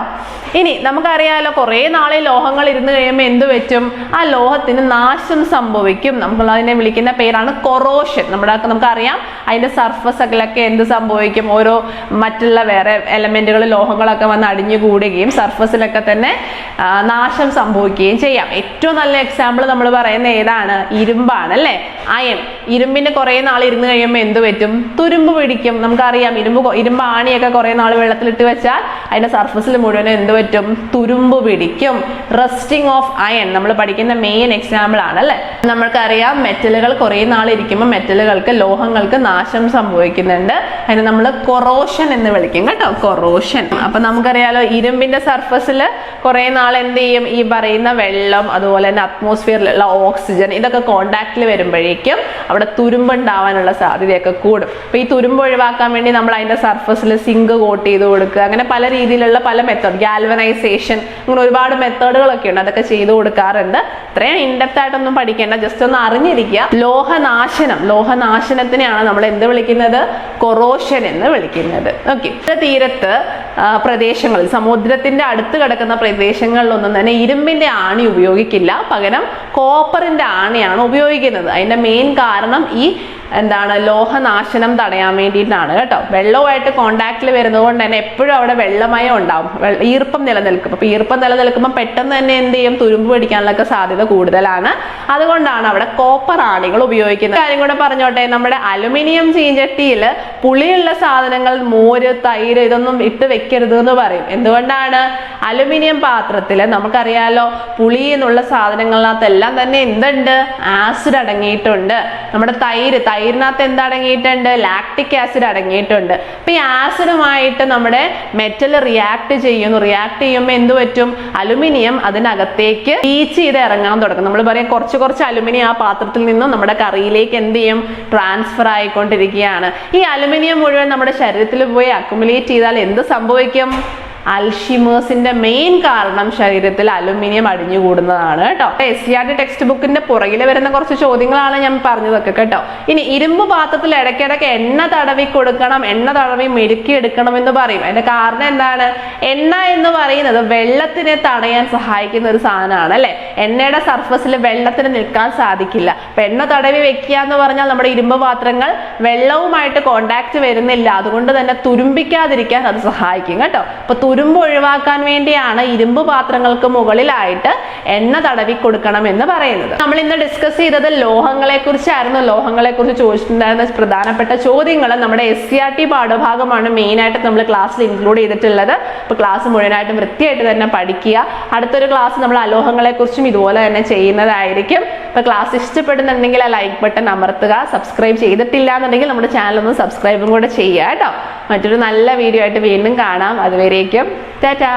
ഇനി നമുക്കറിയാലോ, കുറെ നാളെ ലോഹങ്ങൾ ഇരുന്ന് കഴിയുമ്പോൾ എന്ത് പറ്റും? ആ ലോഹത്തിന് നാശം സംഭവിക്കും. നമ്മൾ അതിനെ വിളിക്കുന്ന പേരാണ് കൊറോഷൻ. നമുക്കറിയാം അതിന്റെ സർഫസൊക്കെ എന്ത് സംഭവിക്കും? ഓരോ മറ്റുള്ള വേറെ എലമെന്റുകൾ, ലോഹങ്ങളൊക്കെ വന്ന് അടിഞ്ഞുകൂടുകയും സർഫസിലൊക്കെ തന്നെ നാശം സംഭവിക്കുകയും ചെയ്യാം. ഏറ്റവും നല്ല എക്സാമ്പിൾ നമ്മൾ പറയുന്ന ഏതാണ്? ഇരുമ്പാണ് അല്ലെ? അയൺ. ഇരുമ്പിന് കുറെ നാൾ ഇരുന്ന് കഴിയുമ്പോൾ എന്ത് പറ്റും? തുരുമ്പ് പിടിക്കും. നമുക്കറിയാം, ഇരുമ്പ് ആണിയൊക്കെ കുറെ നാൾ വെള്ളത്തിലിട്ട് വെച്ചാൽ അതിന്റെ സർഫസിൽ മുഴുവൻ എന്ത് പറ്റും? തുരുമ്പ് പിടിക്കും. റസ്റ്റിംഗ് ഓഫ് അയൺ നമ്മൾ പഠിക്കുന്ന മെയിൻ എക്സാമ്പിൾ ആണ് അല്ലെ? നമ്മൾക്കറിയാം, മെറ്റലുകൾ കുറെ നാൾ ഇരിക്കുമ്പോൾ മെറ്റലുകൾക്ക്, ലോഹങ്ങൾക്ക് നാശം സംഭവിക്കുന്നുണ്ട്. അതിന് നമ്മൾ കൊറോഷൻ എന്ന് വിളിക്കും കേട്ടോ. കൊറോഷൻ. അപ്പൊ നമുക്കറിയാലോ, ഇരുമ്പിന്റെ സർഫസിൽ കുറെ നാൾ എന്ത് ചെയ്യും? ഈ പറയുന്ന വെള്ളം, അതുപോലെ തന്നെ അറ്റ്മോസ്ഫിയറിലുള്ള ഓക്സിജൻ, ഇതൊക്കെ കോണ്ടാക്റ്റിൽ വരുമ്പോഴേക്കും അവിടെ തുരുമ്പ് ഉണ്ടാവാനുള്ള സാധ്യതയൊക്കെ കൂടും. അപ്പൊ ഈ തുരുമ്പ് ഒഴിവാക്കാൻ വേണ്ടി നമ്മൾ അതിന്റെ സർഫസിൽ സിങ്ക് കോട്ട് ചെയ്ത് കൊടുക്കുക. അങ്ങനെ പല രീതിയിലുള്ള പല മെത്തേഡ്, ഗാൽവനൈസേഷൻ, അങ്ങനെ ഒരുപാട് മെത്തേഡുകളൊക്കെ ഉണ്ട്. അതൊക്കെ ചെയ്തു കൊടുക്കാറുണ്ട്. ഇത്രയും ഇൻഡെപ്ത് ആയിട്ടൊന്നും പഠിക്കേണ്ട, ജസ്റ്റ് ഒന്ന് അറിഞ്ഞിരിക്കുക. ലോഹനാശനത്തിനെയാണ് നമ്മൾ എന്ത് വിളിക്കുന്നത്? കൊറോഷൻ എന്ന് വിളിക്കുന്നത്. ഓക്കെ, തീരത്ത് പ്രദേശങ്ങളിൽ, സമുദ്രത്തിന്റെ അടുത്ത് കിടക്കുന്ന പ്രദേശങ്ങളിലൊന്നും തന്നെ ഇരുമ്പിന്റെ ആണി ഉപയോഗിക്കില്ല. പകരം കോപ്പറിന്റെ ആണിയാണ് ഉപയോഗിക്കുന്നത്. അതിന്റെ മെയിൻ കാരണം ഈ ലോഹനാശനം തടയാൻ വേണ്ടിയിട്ടാണ് കേട്ടോ. വെള്ളവുമായിട്ട് കോണ്ടാക്റ്റിൽ വരുന്നത് കൊണ്ട് തന്നെ എപ്പോഴും അവിടെ വെള്ളമയം ഉണ്ടാവും, ഈർപ്പം നിലനിൽക്കും. അപ്പൊ ഈർപ്പം നിലനിൽക്കുമ്പോൾ പെട്ടെന്ന് തന്നെ എന്ത് ചെയ്യും? തുരുമ്പ് പിടിക്കാനുള്ള സാധ്യത കൂടുതലാണ്. അതുകൊണ്ടാണ് അവിടെ കോപ്പർ ആണികൾ ഉപയോഗിക്കുന്നത്. കാര്യം കൂടെ പറഞ്ഞോട്ടെ, നമ്മുടെ അലുമിനിയം ചീഞ്ചട്ടിയിൽ പുളിയുള്ള സാധനങ്ങൾ, മോര്, തൈര്, ഇതൊന്നും ഇട്ട് വെക്കരുത് എന്ന് പറയും. എന്തുകൊണ്ടാണ്? അലുമിനിയം പാത്രത്തിൽ നമുക്കറിയാലോ, പുളി എന്നുള്ള സാധനങ്ങളിനകത്തെല്ലാം തന്നെ എന്തുണ്ട്? ആസിഡ് അടങ്ങിയിട്ടുണ്ട്. നമ്മുടെ തൈര് തൈരിനകത്ത് എന്തടങ്ങിയിട്ടുണ്ട്? ലാക്റ്റിക് ആസിഡ് അടങ്ങിയിട്ടുണ്ട്. അപ്പൊ ഈ ആസിഡുമായിട്ട് നമ്മുടെ മെറ്റൽ റിയാക്ട് ചെയ്യുമ്പോൾ എന്ത് പറ്റും? അലുമിനിയം അതിനകത്തേക്ക് ലീച്ച് ചെയ്ത് ഇറങ്ങാൻ തുടങ്ങും. നമ്മൾ പറയാം കുറച്ച് അലുമിനിയം ആ പാത്രത്തിൽ നിന്നും നമ്മുടെ കറിയിലേക്ക് എന്ത് ചെയ്യും? ട്രാൻസ്ഫർ ആയിക്കൊണ്ടിരിക്കുകയാണ്. ഈ അലുമിനിയം മുഴുവൻ നമ്മുടെ ശരീരത്തിൽ പോയി അക്യുമുലേറ്റ് ചെയ്താൽ എന്ത് സംഭവിക്കും? അൽഷിമേഴ്സിന്റെ മെയിൻ കാരണം ശരീരത്തിൽ അലുമിനിയം അടിഞ്ഞുകൂടുന്നതാണ് കേട്ടോ. SCERT ടെക്സ്റ്റ് ബുക്കിന്റെ പുറകിൽ വരുന്ന കുറച്ച് ചോദ്യങ്ങളാണ് ഞാൻ പറഞ്ഞതൊക്കെ കേട്ടോ. ഇനി ഇരുമ്പ് പാത്രത്തിൽ ഇടയ്ക്കിടയ്ക്ക് എണ്ണ തടവി കൊടുക്കണം, എണ്ണ തടവി മെഴുക്കി എടുക്കണം എന്ന് പറയും. അതിന്റെ കാരണം എന്താണ്? എണ്ണ എന്ന് പറയുന്നത് വെള്ളത്തിനെ തടയാൻ സഹായിക്കുന്ന ഒരു സാധനമാണ് അല്ലെ. എണ്ണയുടെ സർഫസിൽ വെള്ളത്തിന് നിൽക്കാൻ സാധിക്കില്ല. അപ്പൊ എണ്ണ തടവി വെക്കുക എന്ന് പറഞ്ഞാൽ നമ്മുടെ ഇരുമ്പ് പാത്രങ്ങൾ വെള്ളവുമായിട്ട് കോണ്ടാക്ട് വരുന്നില്ല, അതുകൊണ്ട് തന്നെ തുരുമ്പിക്കാതിരിക്കാൻ അത് സഹായിക്കും കേട്ടോ. അപ്പൊ തുരുമ്പ് ഒഴിവാക്കാൻ വേണ്ടിയാണ് ഇരുമ്പ് പാത്രങ്ങൾക്ക് മുകളിലായിട്ട് എണ്ണ തടവി കൊടുക്കണം എന്ന് പറയുന്നത്. നമ്മൾ ഇന്ന് ഡിസ്കസ് ചെയ്തത് ലോഹങ്ങളെ കുറിച്ചായിരുന്നു. ലോഹങ്ങളെ കുറിച്ച് ചോദിച്ചിട്ടുണ്ടായിരുന്ന പ്രധാനപ്പെട്ട ചോദ്യങ്ങൾ നമ്മുടെ SCERT പാഠഭാഗമാണ് മെയിൻ ആയിട്ട് നമ്മൾ ക്ലാസ്സിൽ ഇൻക്ലൂഡ് ചെയ്തിട്ടുള്ളത്. അപ്പൊ ക്ലാസ് മുഴുവനായിട്ടും വൃത്തിയായിട്ട് തന്നെ പഠിക്കുക. അടുത്തൊരു ക്ലാസ് നമ്മൾ അലോഹങ്ങളെ കുറിച്ചും ഇതുപോലെ തന്നെ ചെയ്യുന്നതായിരിക്കും. അപ്പൊ ക്ലാസ് ഇഷ്ടപ്പെടുന്നുണ്ടെങ്കിൽ ആ ലൈക്ക് ബട്ടൺ അമർത്തുക. സബ്സ്ക്രൈബ് ചെയ്തിട്ടില്ല എന്നുണ്ടെങ്കിൽ നമ്മുടെ ചാനൽ ഒന്ന് സബ്സ്ക്രൈബും കൂടെ ചെയ്യുക കേട്ടോ. മറ്റൊരു നല്ല വീഡിയോ ആയിട്ട് വീണ്ടും കാണാം. അതുവരേക്കും ടാറ്റാ.